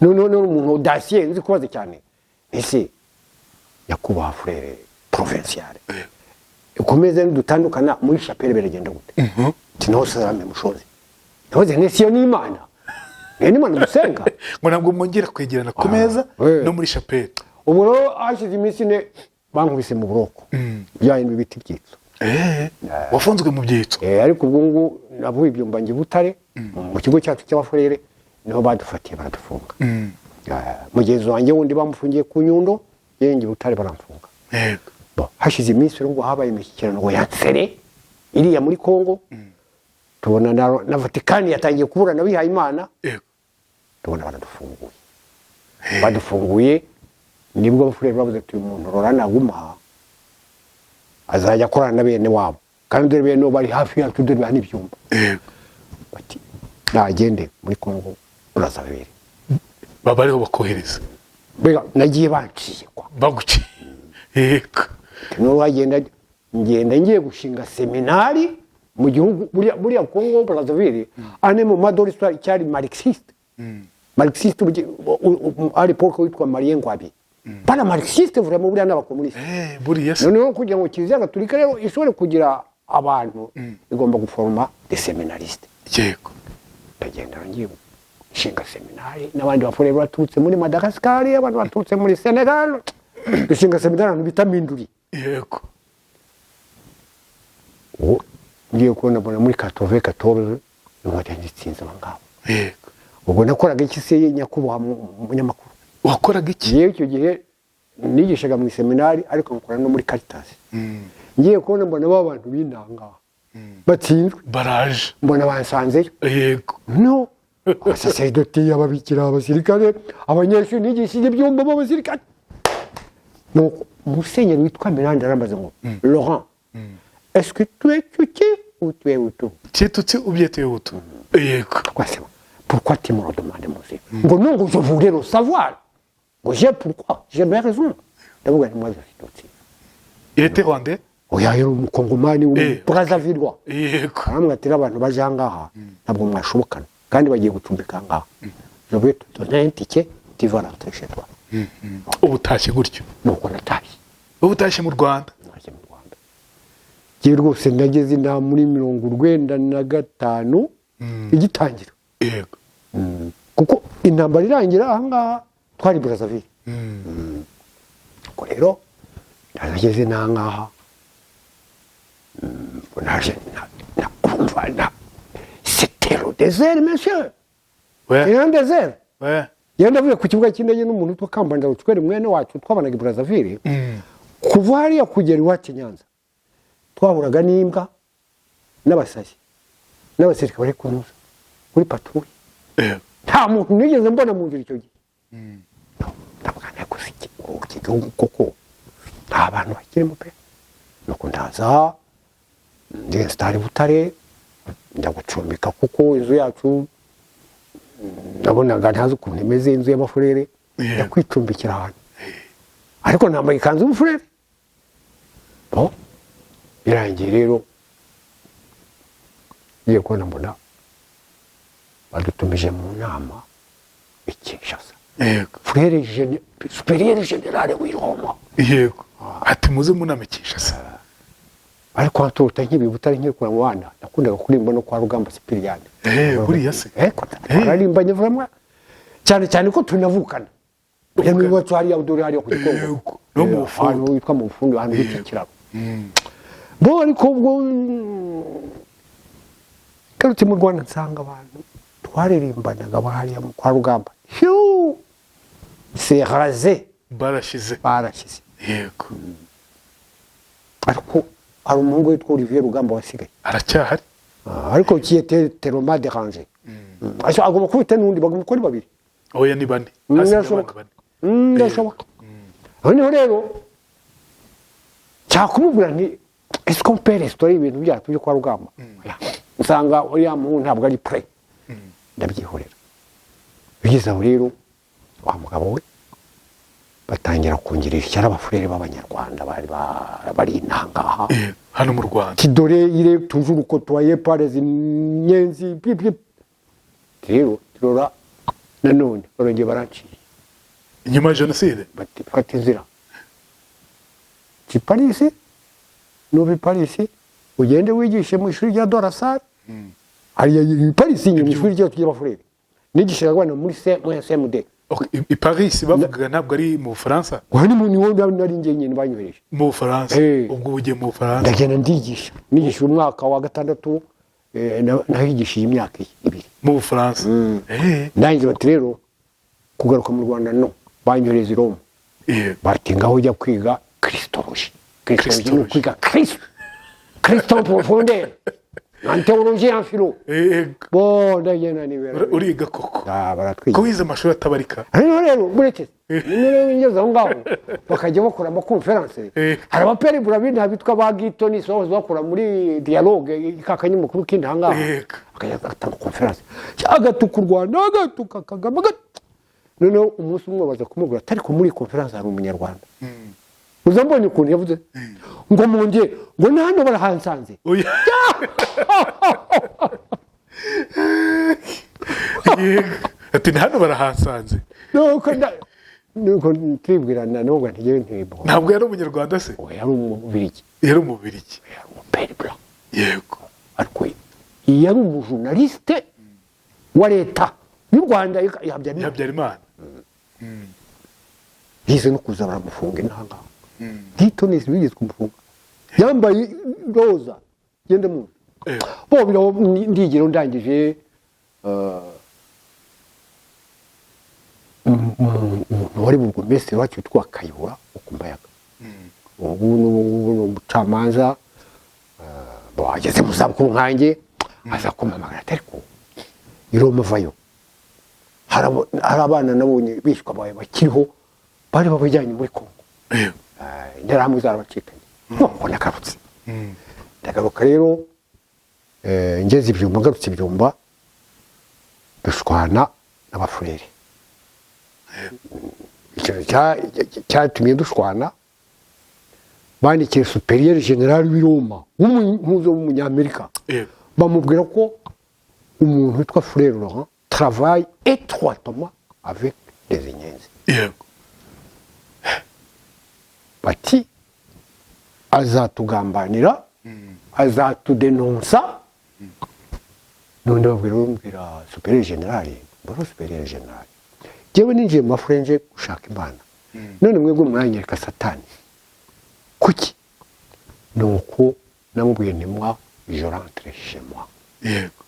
None umuntu audacieux nzi kubaza cyane. Ese yakubaha frère provincial. Ku meza dutandukana muri chapelle beragenda gute? Tino salame mushozi. Ntoze nesiyo n'Imana. N'Imana musenga. ngo ntabwo mwongera kwegerana ku meza no muri chapelle Ubu rero hashize iminsi ne bankubise mu buroko. Byahindura ibiti byitso. wafunzwe mu byitso Ariko ubwo ngo navuye ibyumba ngi Butare mu kigo cyacu cy'abafurere niho badufatiye baradufunga. Mugenzi wanjye wundi bamufungiye ku Nyundo yengi Butare baramfunga. Hashize iminsi rero ngo habaye imishyikirano ngo yansere iriya muri Kongo. Tubona na Vatikani yatangiye kuburana bihaye Imana. Tubona badufunguye nibwo abafurere bavuze ati umuntu rorana guma azajya akorana na bene wabo kandi dore bene bari hafi yacu dore bani ibyumba. Bati nagende muri Kongo urazabere baba ariho bakohereza bega nagiye banciye kwa baguciye no wagenda ngenda ngiye gushinga seminari mu gihugu buriya Kongo Brazzaville ane mu madori cyari marxiste. Marxiste ari Paul witwa Marien Ngwabi bana marxiste vraiment buriya n'abakomuniste buriya se noneho kugira ngo kiliziya gatolika rero ishobore kugira abantu igomba guforoma des séminaristes yego ndagenda ngiye nshinga seminari n'abandi bafurere baturutse muri Madagascar abantu baturutse muri Senegal dushinga seminari ahantu bita Minduri yego ngiye kubona muri 94 n'umwanya nditsinze abangabo yego ubwo nakoraga iki se nyakubahwa munyamakuru wakoraga iki yewe icyo gihe nigishaga mu seminari ariko nkora no muri Caritas ngiye kubona mbona abantu b'intanga batsinzwe baraje mbona bansanzeyo yego no abasaserdoti ababikira abasirikare abanyeshuri nigishije ibyumba b'abasirikare nuko umusenyeri witwa Miranda arambaza ngo Laurent est-ce que tu es Tutsi ou tu es Hutu tu es Tutsi ou bien tu es Hutu yego pourquoi tu me le demandes monsieur ngo non ngo je voulais le savoir ngo j'ai pourquoi j'ai mes raisons ndavuga ni moi je suis Tutsi il était rwandais oya yari umukongomani w'Brazzaville yego aramwatira abantu baje ahangaha ntabwo mwashobokana kandi bagiye gucumbika ahangaha je vais te donner un ticket tu vas rentrer chez toi ubutashye gutyo nuko natashye ubutashye mu Rwanda ngiye rwose nageze inama muri 95 igitangira yego kuko intambara irangira ahangaha twari Brazzaville ko rero nageze n'ahangaha naje na c'était le désert monsieur ouais un désert ouais yenda vuye ku kibuga cy'indege n'umuntu utwa Kambanda utwere mwene wacu twabanaga Brazzaville kuva hariya kugera iwacu Nyanza twahuraga n'imbwa n'abasazi n'abasirikare bari kunuza kuri patrouille nta muntu nigeze mbona mu nzira icyo gihe ndavuga nteko iki gihugu koko nta bantu bakirimo pe nuko ndaza ndi stari Butare njya gucumbika kuko inzu yacu nabonaga ntazi ukuntu imeze inzu y'abafurere njya kwicumbikira ahantu ariko nambaye ikanzu y'ubufurere birangiye rero ngiye kubona mbona badutumije mu nama i Kinshasa yego frere superieur general w'i Roma yego ati muze mu nama i Kinshasa ariko ntota nk'ibibutari nk'ikura mu bana nakundaga kurimba no kwa Rugamba Cyprien buriya se ararimbanye vraiment cyane ko tunavukana yemwe wacu hari abduri hari ku Gikongo no mu fundo witwa mu fundo hano bikikirabo bo ariko ubwo karutse mu Rwanda nsanga abantu twaririmbanaga bahariya mu kwa Rugamba c'est rasé barashize yego ariko hari umuhungu witwa Olivier Rugamba wasigaye aracyahari ariko qui était tellement dérangé agomba kubita n'undi bagomba babiri oya ni bane ndashoboka noneho rero cyakumubwira nti est-ce qu'on peut restaurer ibintu byacu byo kwa Rugamba usanga uriya muntu ntabwo ari prêt ndabyihorera bigeze aho rero wa mugabo we batangira kongerera icyara abafurere b'abanyarwanda bari intangaha hano mu Rwanda kidore ire toujours côtoyé par les inyenzi rero turora nanone barongeye baranciye nyuma ya jenoside bati inzira kiparisi nubi parisi ugende wigishe mu ishuri rya Dorasari hari parisi mu ishuri rya y'abafurere nigishaga abana muri CMD i Paris bavugaga ntabwo ari mu Bufaransa wani mu niwo nari ngenyene banyohereje mu Bufaransa ubwo bugiye mu Bufaransa ndagenda nigisha umwaka wa gatandatu nahigishije imyaka 2 mu Bufaransa ndangiza bati rero kugaruka mu Rwanda no banyohereza i Roma bati ngaho ujya kwiga Christologie no kwiga Christ en profondeur en théologie en philo bon ndagenda nibera uriga koko baratwiga ko wize amashuri atabarika rero buretse rero ngeze aho ngaho bakajya bakora ama conference hari abapere burabindi habitwa ba Gitoni so bakora muri dialogue ikakanye mukuru kindi hangaho bakajya gutanga conference agatuka u Rwanda agatuka Kagame noneho umunsi umwe baza kumubwira atari ko muri conference hari umunyarwanda uzambonye ukuntu yavuze ngo mungiye ngo nano barahansanze ati hano barahansanze nuko twibwirana n'ubwo ntigewe ntibo ntabwo yari umunyarwanda se yari umubirigi yari umubirigi yari umuperi blanc yego ariko yari umujournaliste wa leta y'u Rwanda ya Habyarimana yize no kuza baramufunga intanga ntitoneze bigeze kumufunga yambaye roza gende mu bo biro ndigiro ndangije wari burugumesitiri wacu witwa Kayihura ukumbayaga ubu n'umucamanza ageze mu zabukuru nkanjye aza kumpamagara ariko iroma vayo hari abana nabonye bishwa bawe bakiriho bari babajyanye muri Kongo interahamwe zarabacikanye nuko nagarutse ndagaruka rero ngeze ibyumba ngarutse ibyumba dushwana n'abafurere cyatumye dushwana bandikiye superieur general w'Iroma w'umunyamerika bamubwira ko umuntu witwa Frère Laurent travaille étroitement avec les inyenzi bati azatugambanira azatudenonsa none babwira superieur general baro superieur general jewe ninjiye mu mafrenje gushaka Imana none mwebwe mwanyereka Satani kuki nuko namubwiye ntimwa je rentre chez moi yego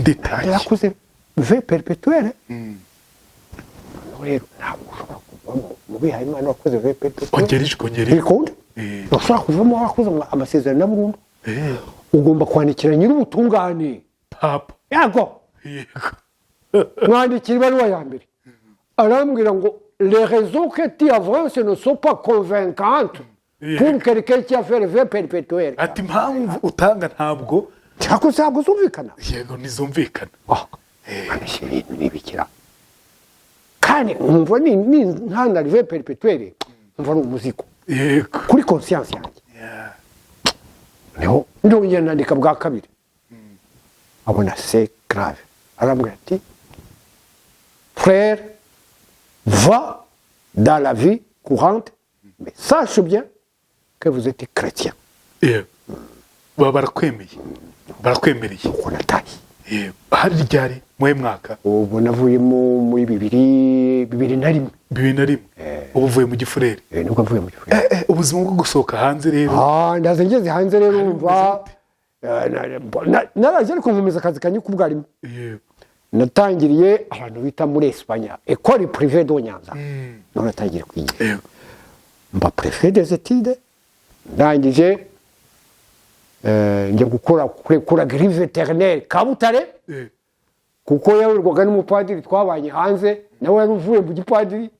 nditaye yakuze ve perpetuelle rero ntabwo ushobora kuvamo mu bihaye Imana wakoze ve perpetuelle ongera ikunda ushobora kuvamo wakoze amasezerano na burundu ugomba kwandikira nyir'ubutungane papa yego mwandikira ibaruwa ya mbere arambwira ngo les raisons que tu avances ne sont pas convaincantes pour quelqu'un qui a fait le vœu perpétuel ati impamvu utanga ntabwo ntabwo zumvikana yego ntizumvikana ibintu n'ibikira kandi nkumva ni ntanda vœu perpétuel nkumva ari umuzigo yego kuri conscience yanjye niho ndongera nandika bwa kabiri abona c'est grave arambwira ati frère va dans la vie courante mais sache bien que vous êtes chrétien barakwemereye uko nataye hari ryari muhe mwaka ubu navuyemo muri bibiri na rimwe ubu uvuye mu gifurere nibwo mvuye mu gifurere ubuzima bwo gusohoka hanze rero ndaze ngeze hanze rero umva naraje ariko nkomeza akazi kanyu k'ubwarimu natangiriye ahantu bita muri Espanya école privée de Nyanza none natangiye kwiga mba préfet des études ndangije njya gukora grille vétérinaire Kabutare kuko yawerwaga n'umupadiri twabanye hanze nawe yari uvuye mu gipadiri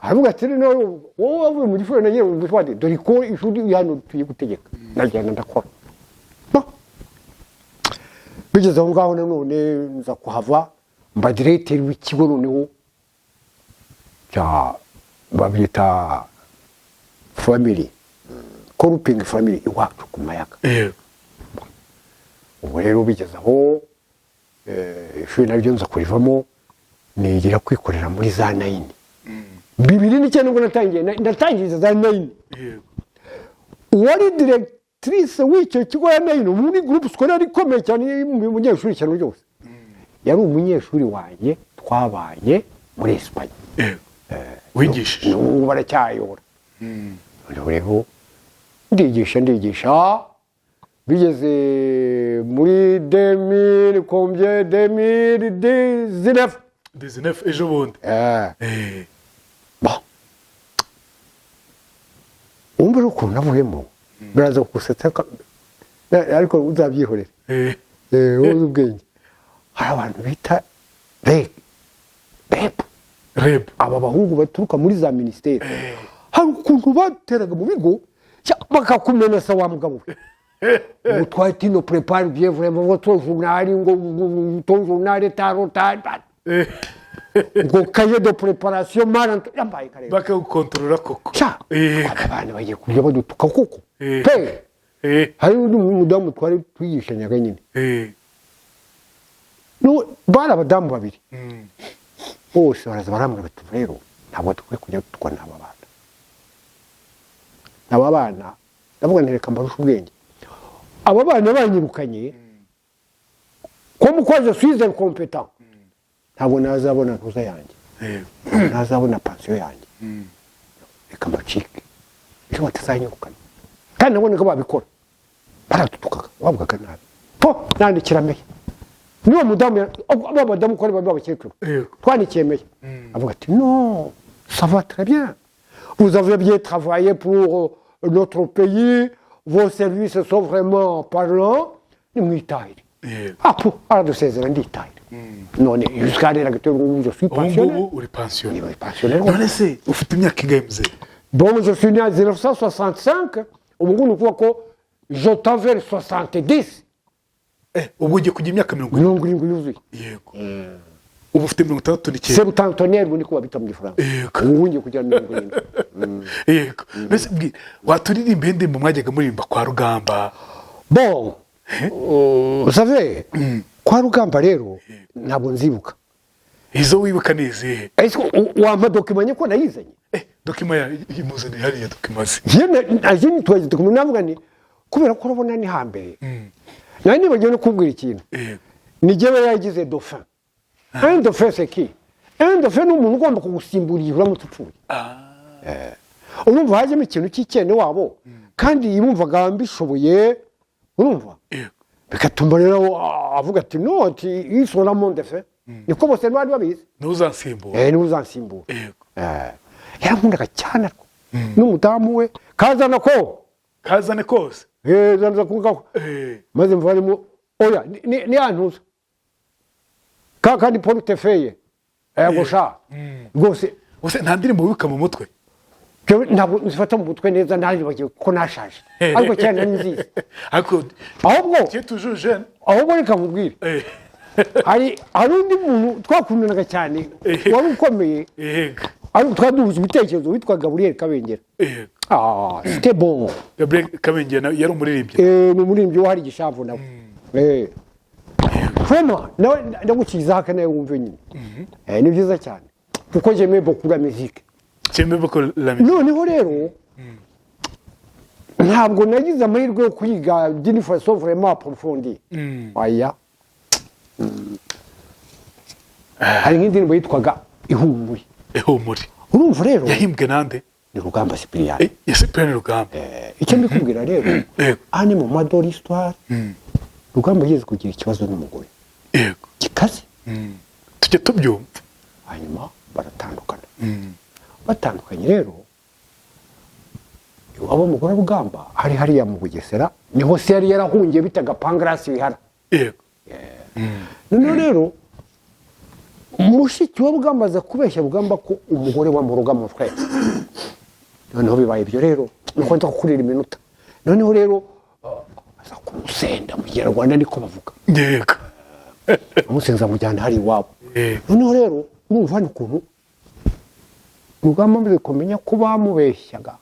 aravuga ati wowe wavuye mu gifurere na nyine mu gipadiri dore ko ishuri hano tugiye gutegeka ndagenda ndakora bigeze aho ngaho nanone nza kuhava mba directeur w'ikigo noneho babyita family grouping family iwacu ku Mayaga ubu rero bigeze aho ishuri naryo nza kurivamo nigira kwikorera muri za 9 2009 nibwo natangiriza za 9 uwari directrice w'icyo kigo ya 9 muri groupe scolaire ikomeye cyane umunyeshuri cyane byose yari umunyeshuri wanjye twabanye muri Espanye wigishije ubu baracyayobora rero ndigisha bigeze muri 2019 ejo bundi umva ukuntu navuyemo biraza kugusetsa ariko uzabyihorera wowe ubwenge hari abantu bita reb aba bahungu baturuka muri za ministeri hari ukuntu bateraga mu bigo bakakumenesa wa mugabo we toi tu ne prépares bien vraiment votre journal ton journal est en retard ngo cahier de préparation marant yambaye kare bakagukontorora koko abantu bagiye kujya badutuka koko hari undi mudamu twari twigishanyaga nyine no bari abadamu babiri bose baraza barambwira bati rero ntabwo dukwiye kujya dutwara n'aba bana aba bana ndavuga nti reka mbarushe ubwenge aba bana banyirukanye ko mukoze suize compétent ntabwo nazabona ntuza yanjye nazabona pension yanjye reka mbacike ejo batazanyirukana kandi nabone ko babikora baratutukaga bavugaga nabi po nandikira meya niwo mudamu abadamu ko baba bakecuru twandikiye meya avuga ati non ça va très bien vous avez bien travaillé pour notre pays vos services sont vraiment parlants nimwitahire po aradusezera nditahire none jusqu'à l'heure actuelle je suis pensionnaire uri pensionnaire uri pensionnaire none se ufite imyaka ingahe mzee bon je suis né en 1965 ubu ngubu ni ko je t'avais 70 ubwo ugiye kugira imyaka 70 yuzuye yego ubu ufite 69 c'est centenaire ubu niko babita mu gifaransa ubu ngiye kugira 70 yego mbese bwira waturirimba indirimbo mwajyaga muririmba kwa Rugamba bon vous savez kwa Rugamba rero ntabwo nzibuka izo wibuka nizihe est-ce wampa document ko nayizanye document imuzane hariya document azini twaje document navuga ni kubera ko urabona ni hambere nani nibagiye no kubwira ikintu ni jewe yagize dauphin un dauphin c'est qui un dauphin n'umuntu ugomba kugusimburira uramutse upfuye urumva hajemo ikintu cy'ikene wabo kandi yibumvaga mbishoboye urumva bigatuma rero avuga ati no ati isona mon dauphin niko bose bari babizi ntuzansimbura ntuzansimbura yarankundaga cyane n'umudamu we kazana kazane kose zanza kungaho maze mvarimo oya ni antuza kandi portefeuille yagosha rwose nta ndirimbo wibika mu mutwe ntabwo nzifata mu mutwe neza naribagiwe ko nashaje ariko cyane nziza ariko ahubwo tu es toujours jeune ahubwo reka mubwire hari undi muntu twakundanaga cyane wari ukomeye ariko twaduhuje ibitekerezo witwa Gabriel Kabengera c'était bon Gabriel Kabengera yari umuririmbyi ni umuririmbyi wahari Gishavu nawe vraiment nawe ndagukiza haka nawe wumve nyine ni byiza cyane kuko j'aimais beaucoup la musique noneho rero ntabwo nagize amahirwe yo kwiga d'une façon vraiment approfondie oya hari nk'indirimbo yitwaga ihumure urumva rero yahimbwe nande ni Rugamba Cyprien Cyprien Rugamba icyo mbikubwira rero ani mu madori histoire Rugamba yigeze kugira ikibazo n'umugore gikaze tujye tubyumva hanyuma baratandukana batandukanye rero iwabo umugore Rugamba hari hariya mu Bugesera niho se yari yarahungiye bitaga Pangrasi bihara none rero mushiki wa Rugamba aza kubeshya Rugamba ko umugore wa mu Rugamba twese noneho bibaye ibyo rero nuko nza kukurira iminota noneho rero aza kumusenda mu Kinyarwanda niko bavuga yego amusenza mujyana hari iwabo noneho rero urumva ni ukuntu Rugamba amaze kumenya ko bamubeshyaga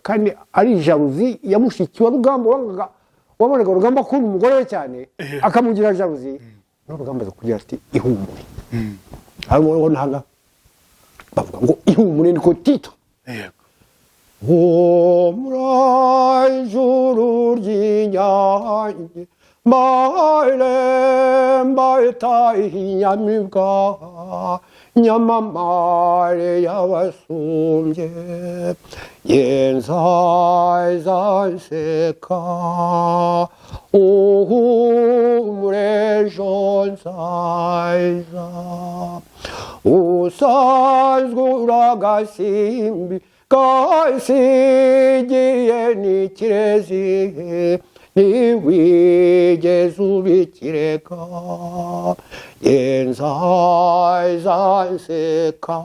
kandi ari jalousie ya mushiki wa Rugamba wabonaga Rugamba akunda umugore we cyane akamugira jalousie no Rugamba aza kugira ati ihumure arimo naga bavuga ngo ihumure niko titre muri ijuru ry'inyange mbaita inyamibwa nyamamare y'abasumbye yenzanseka uhumure ejo nzaza usanzwe uragasimbi gasigiye n'ikirezi ntiwigeze ubikireka yenzanseka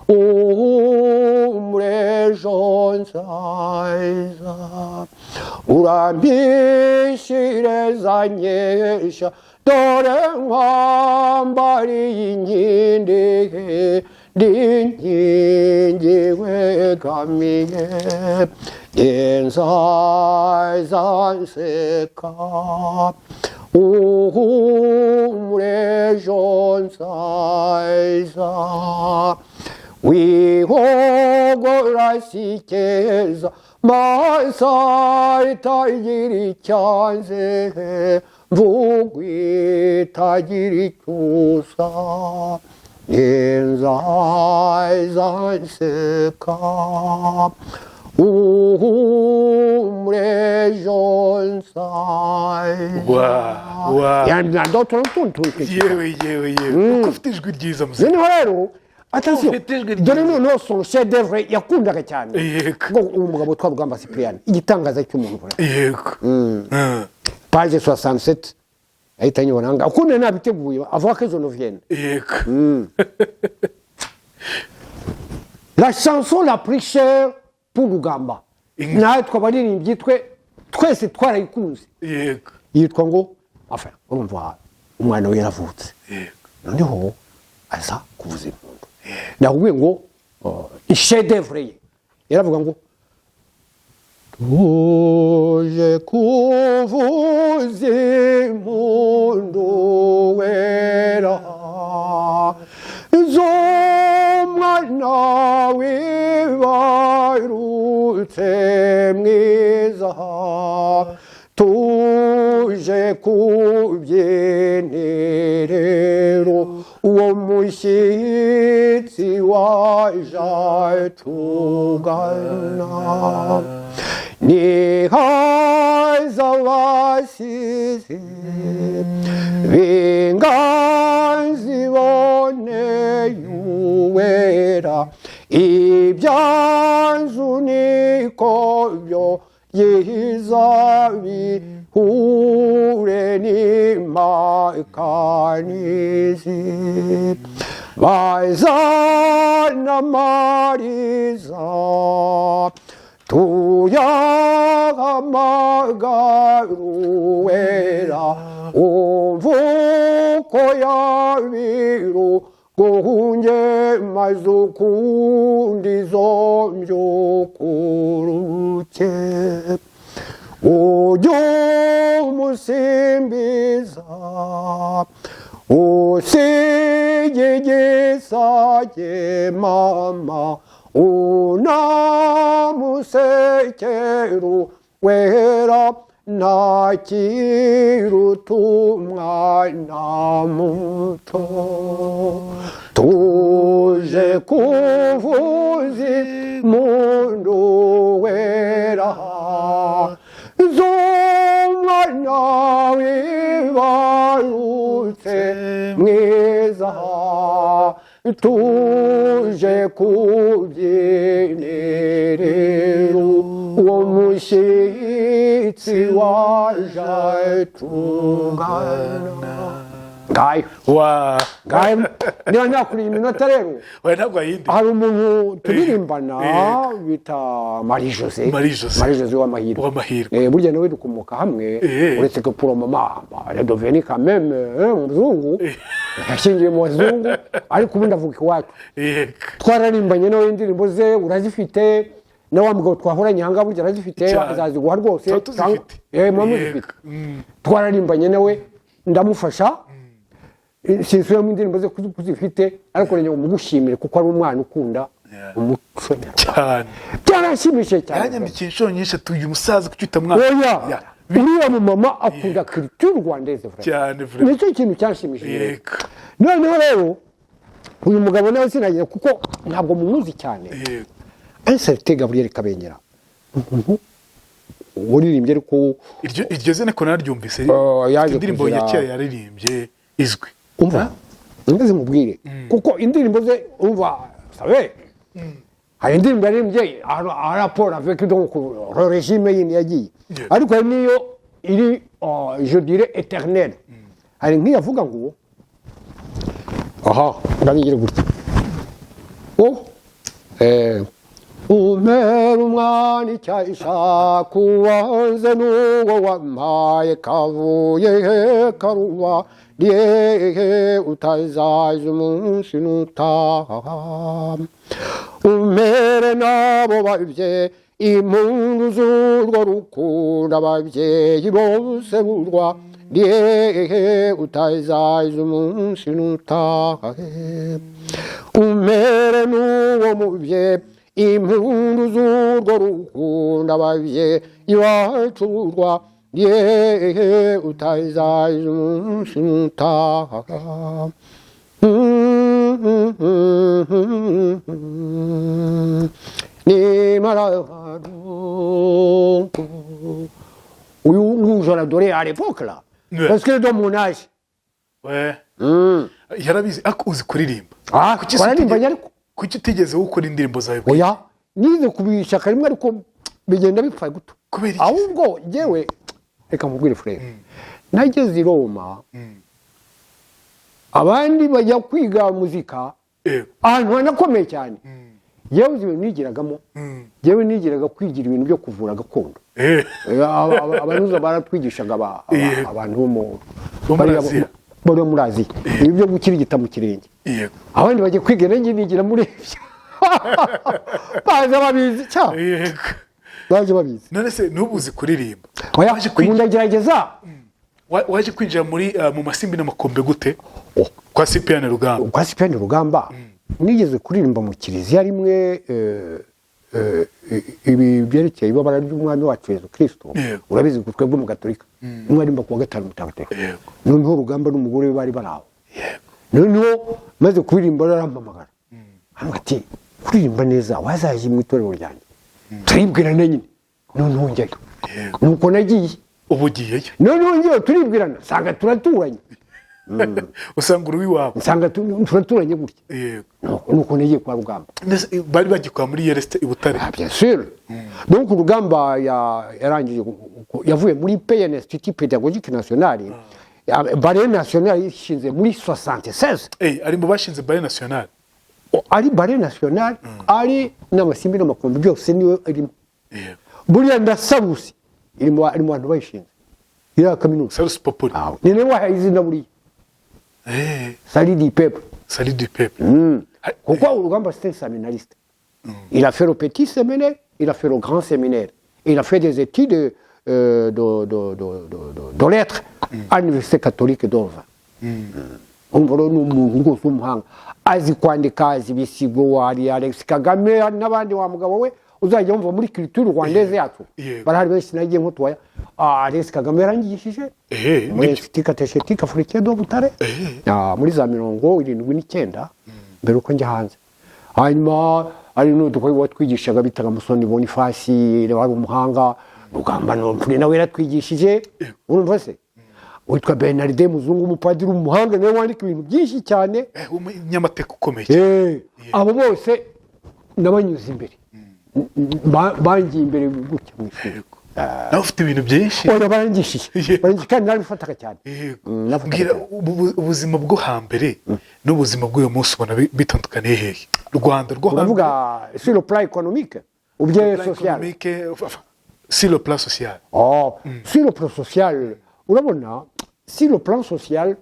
uhumure ejo nzaza urambishireza nyesha dore nkwambariye inkindi n'inkingi wegamiye yenzanseka uhumure ejo nzaza wihogora si keza masa itagira icyanze mvugo itagira icyusa nzaza nseka uhumure ejo nzaza yewe yewe kuko ufite ijwi ryiza muze noneho rero atasiyo Ufite ijwi dore ryiza. noneho son chef d'œuvre yakundaga cyane Yego. ngo uwo mugabo witwa Rugamba Cyprien igitangaza cy'umuntu yego page 67 ahita nyibona nga ukunde nabiteguye avuga ko ejo novienne yego la chanson la plus chère pour Rugamba nawe twabaririmbyi twese twarayikunze yego yitwa ngo enfin urumva umwana we yaravutse yego noneho aza kuvuza impundu nakubwiye ngo chef d'œuvre ye yaravuga ngo tuje kuvuza impundu wera z'umwana wibarutse mwiza tuje kubyenerero uwo mushyitsi waje tugana nihaza abasizi b'inganzi boneye uwera ibyanzu niko byo yiza bihure n'impakanizi bazana amariza tuyahamagarwera umvuko yabiru guhunge maze ukundi zombyukuruke ujye umusimbiza usigigisage mama unamusekeru wera ntakiruta umwana muto tuje kuvuza impundu wera z'umwana wibarutse mwiza tuje kubyenerero uwo mushyitsi waje tungana ngayo ngayo niba nakuriye iminota rero ntabwo ayindi hari umuntu turirimbana bita Marie José w'amahirwe burya nawe dukomoka hamwe uretse ko pour mama redoveni quand même umuzungu yashingiye mu bazungu ariko ubundi avuga iwacu twararimbanye nawe indirimbo ze urazifite na wa mugabo twahoranye aha ngaha burya arazifite azaziguha rwose muzifite twararimbanye nawe ndamufasha sinsubira mu ndirimbo ze kuzifite ariko nenya umugushimire kuko ari umwana ukunda umuco nyarwanda byarashimishije cyane yanyandikiye inshuro nyinshi atuye umusaza kuki utamwana oya uriya mu mama akunda culture rwandaise cyane nicyo kintu cyanshimishije noneho rero uyu mugabo nawe sinagira kuko ntabwo mumuzi cyane Anselme Gabriel Kabengera uririmbye ariko iryo zene ko naryumvise indirimbo ya kera yaririmbye izwi umva ngeze mubwire kuko indirimbo ze umva sabe hari indirimbo yaririmbye à rapport avec donc le régime yindi yagiye ariko hari niyo iri je dirais éternel hari nk'iyavuga ngo aha ndabigire gutya umera umwana icyayisha kuwanze n'uwo wampaye kavuye karuba yehe utazaje umunsi nutaha umere n'abo babye impundu z'urwo rukunda ababyeyi bose burwa ndihehe utazaza umunsi nutahe umere n'uwo mubye impundu z'urwo rukundo ababye ibacurwa ndihehe utazaza umunsi nutaha uyu nguyu je l'adorais à l'époque là Ouais. parce que dans mon âge we yarabizi ariko uzi kuririmba Kuki se wararimbanye utige- ariko kuki utigeze gukora indirimbo zawe bwite? oya nize kubishaka rimwe ariko bigenda bipfa guto Kubera iki? ahubwo njyewe reka nkubwire frere nageze i Roma abandi bajya kwiga muzika Yego. ahantu hanakomeye cyane yewe uzi ibintu nigiragamo yewe nigiraga kwigira ibintu byo kuvura gakondo abanuza baratwigishaga Yego. abantu bo mu Bo muri Aziya. bari muri Aziya ibi byo gukirigita mu kirenge Yego. abandi bagiye kwiga nanjye nigira muri ibyo baza babizi cya Yego. baje babizi none se n'ubu uzi kuririmba oya Waje ubu ndagerageza waje kwinjira muri mu masimbi n'amakombe gute kwa Cyprien Rugamba kwa Cyprien Rugamba nigeze kuririmba mu kiliziya rimwe ibi byerekeye ibabara ry'umwami wacu Yesu Kristo Yego. urabizi ko twebwe mu gatolika umwaririmba ku wa gatanu mutagatifu Yego. noneho Rugamba n'umugore we bari bari aho Yego. noneho maze kuririmba arampamagara hambwa ati kuririmba neza wazaje mu itorero ryanjye turibwirana nyine noneho njyayo Yego. nuko nagiye ubu ugiyeyo noneho njyewe turibwirana nsanga turaturanye usanga uri iwabo nsanga turaturanye gutya Yego. nuko nagiye kwa Rugamba Ndetse bari bagikora muri Yereste i Butare Ah, bien sûr. Donc Rugamba yarangije yavuye muri PN Institut Pédagogique National. Ballet National ishinze muri 76. ari mu bashinze Ballet National Ari Ballet National, ari n'amasimbi n'amakombe byose niwe arimo. Yego. Buriya ndasarusi irimo abantu bayishinze. Ira kaminuza. Salus Populi Ni ne wahaye izina buriya. Sali du peuple. Salut du peuple Pourquoi Rugamba c'était un séminariste? Il a fait le petit séminaire, il a fait le grand séminaire. Il a fait des études de lettres à l'université catholique d'Orva. Umva rero ni umuntu rwose w'umuhanga azi kwandika azi ibisigo hari Alex Kagame hari n'abandi wa mugabo we uzajya wumva muri culture rwandaise yacu Yego. barahari benshi nagiye nk'utubaya Alex Kagame yarangishije muri nibyo. Institut Catéchétique Africain de Butare muri za 79 mbere uko njya hanze hanyuma ari n'udukwe watwigishaga bitaga Musoni Boniface wari umuhanga Rugamba n'umfure nawe yaratwigishije urumva se witwa Bernard Muzungu umupadiri umuhanga nawe wandika ibintu byinshi cyane umunyamateka ukomeye cyane. abo bose nabanyuze imbere bangiye imbere gutya mu ishuri nawe ufite ibintu byinshi oya barangishije kandi narabifataga cyane mbwira ubuzima bwo hambere n'ubuzima bw'uyu munsi ubona bitandukaniye hehe Rwanda rwo uravuga sur le plan économique ou bien social sur le plan social sur le plan social urabona sur le plan social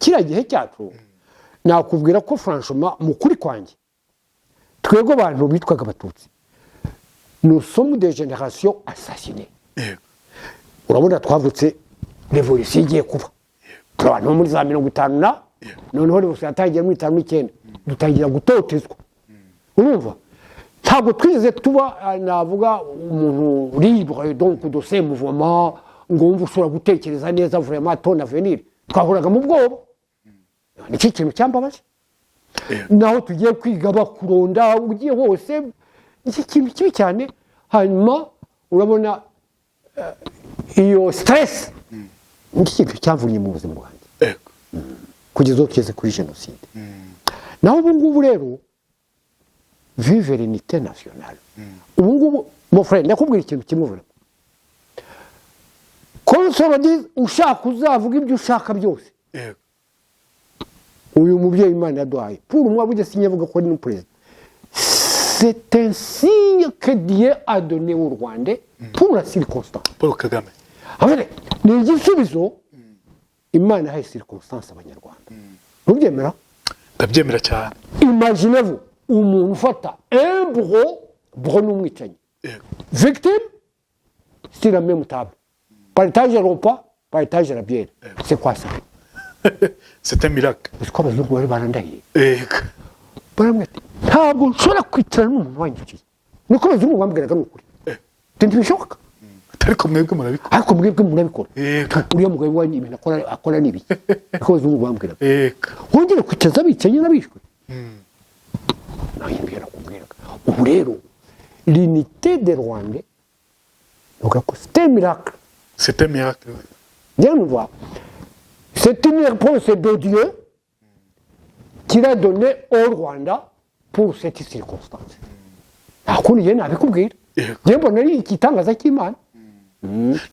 kiriya gihe cyacu nakubwira ko franchement mu kuri kwanjye twebwe abantu bitwaga abatutsi nous sommes des générations assassinées urabona twavutse revolution igiye kuba abantu muri za 50 noneho revolution yatangiye muri 59 dutangira gutotezwa urumva ntabwo twize tuba navuga umuntu libre donc de ces mouvements ngo wumva ushobora gutekereza neza vraiment ton avenir twahuraga mu bwoba nicyo kintu cyambabaje naho tugiye kwiga bakuronda ugiye hose iki kintu kibi cyane hanyuma urabona iyo stress nicyo kintu cyavunye mu buzima bwanjye kugeza aho tugeze kuri jenoside naho ubu ngubu rero vive l'unité nationale ubu ngubu mon frère nakubwira ikintu kimwe vuba konsorodize ushaka uzavuga ibyo ushaka byose uyu mubyeyi Imana yaduhaye pour moi burya sinyavuga ko ari n'umuperezida c'est un signe que Dieu a donné au Rwanda pour la circonstance Paul Kagame ni igisubizo Imana yahaye circonstance abanyarwanda ntubyemera ndabyemera cyane imaginez-vous umuntu ufata un bro n'umwicanyi victime sur la même table partage le repas partage la bière. C'est quoi ça? C'est un miracle. Uzi ko abazungu bari barandahiye yego baramwe ati ntabwo nshobora kwicarana n'umuntu wanyikiye niko abazungu bambwiraga ni ukuri ntibishoboka ariko mwebwe murabikora ariko mwebwe murabikora yego uriya mugabo wanyu ibintu akora ni ibiki niko abazungu bambwiraga yego wongere kwicaza abicanyi n'abishwe nawe mbwira kumbwiraga ubu rero l'unité des Rwandais donc c'est un miracle. c'est un miracle Viens nous voir. C'est une réponse de Dieu qu'il a donnée au Rwanda pour cette circonstance. Nta kundi njye nabikubwira Yego. njye mbona ari igitangaza cy'Imana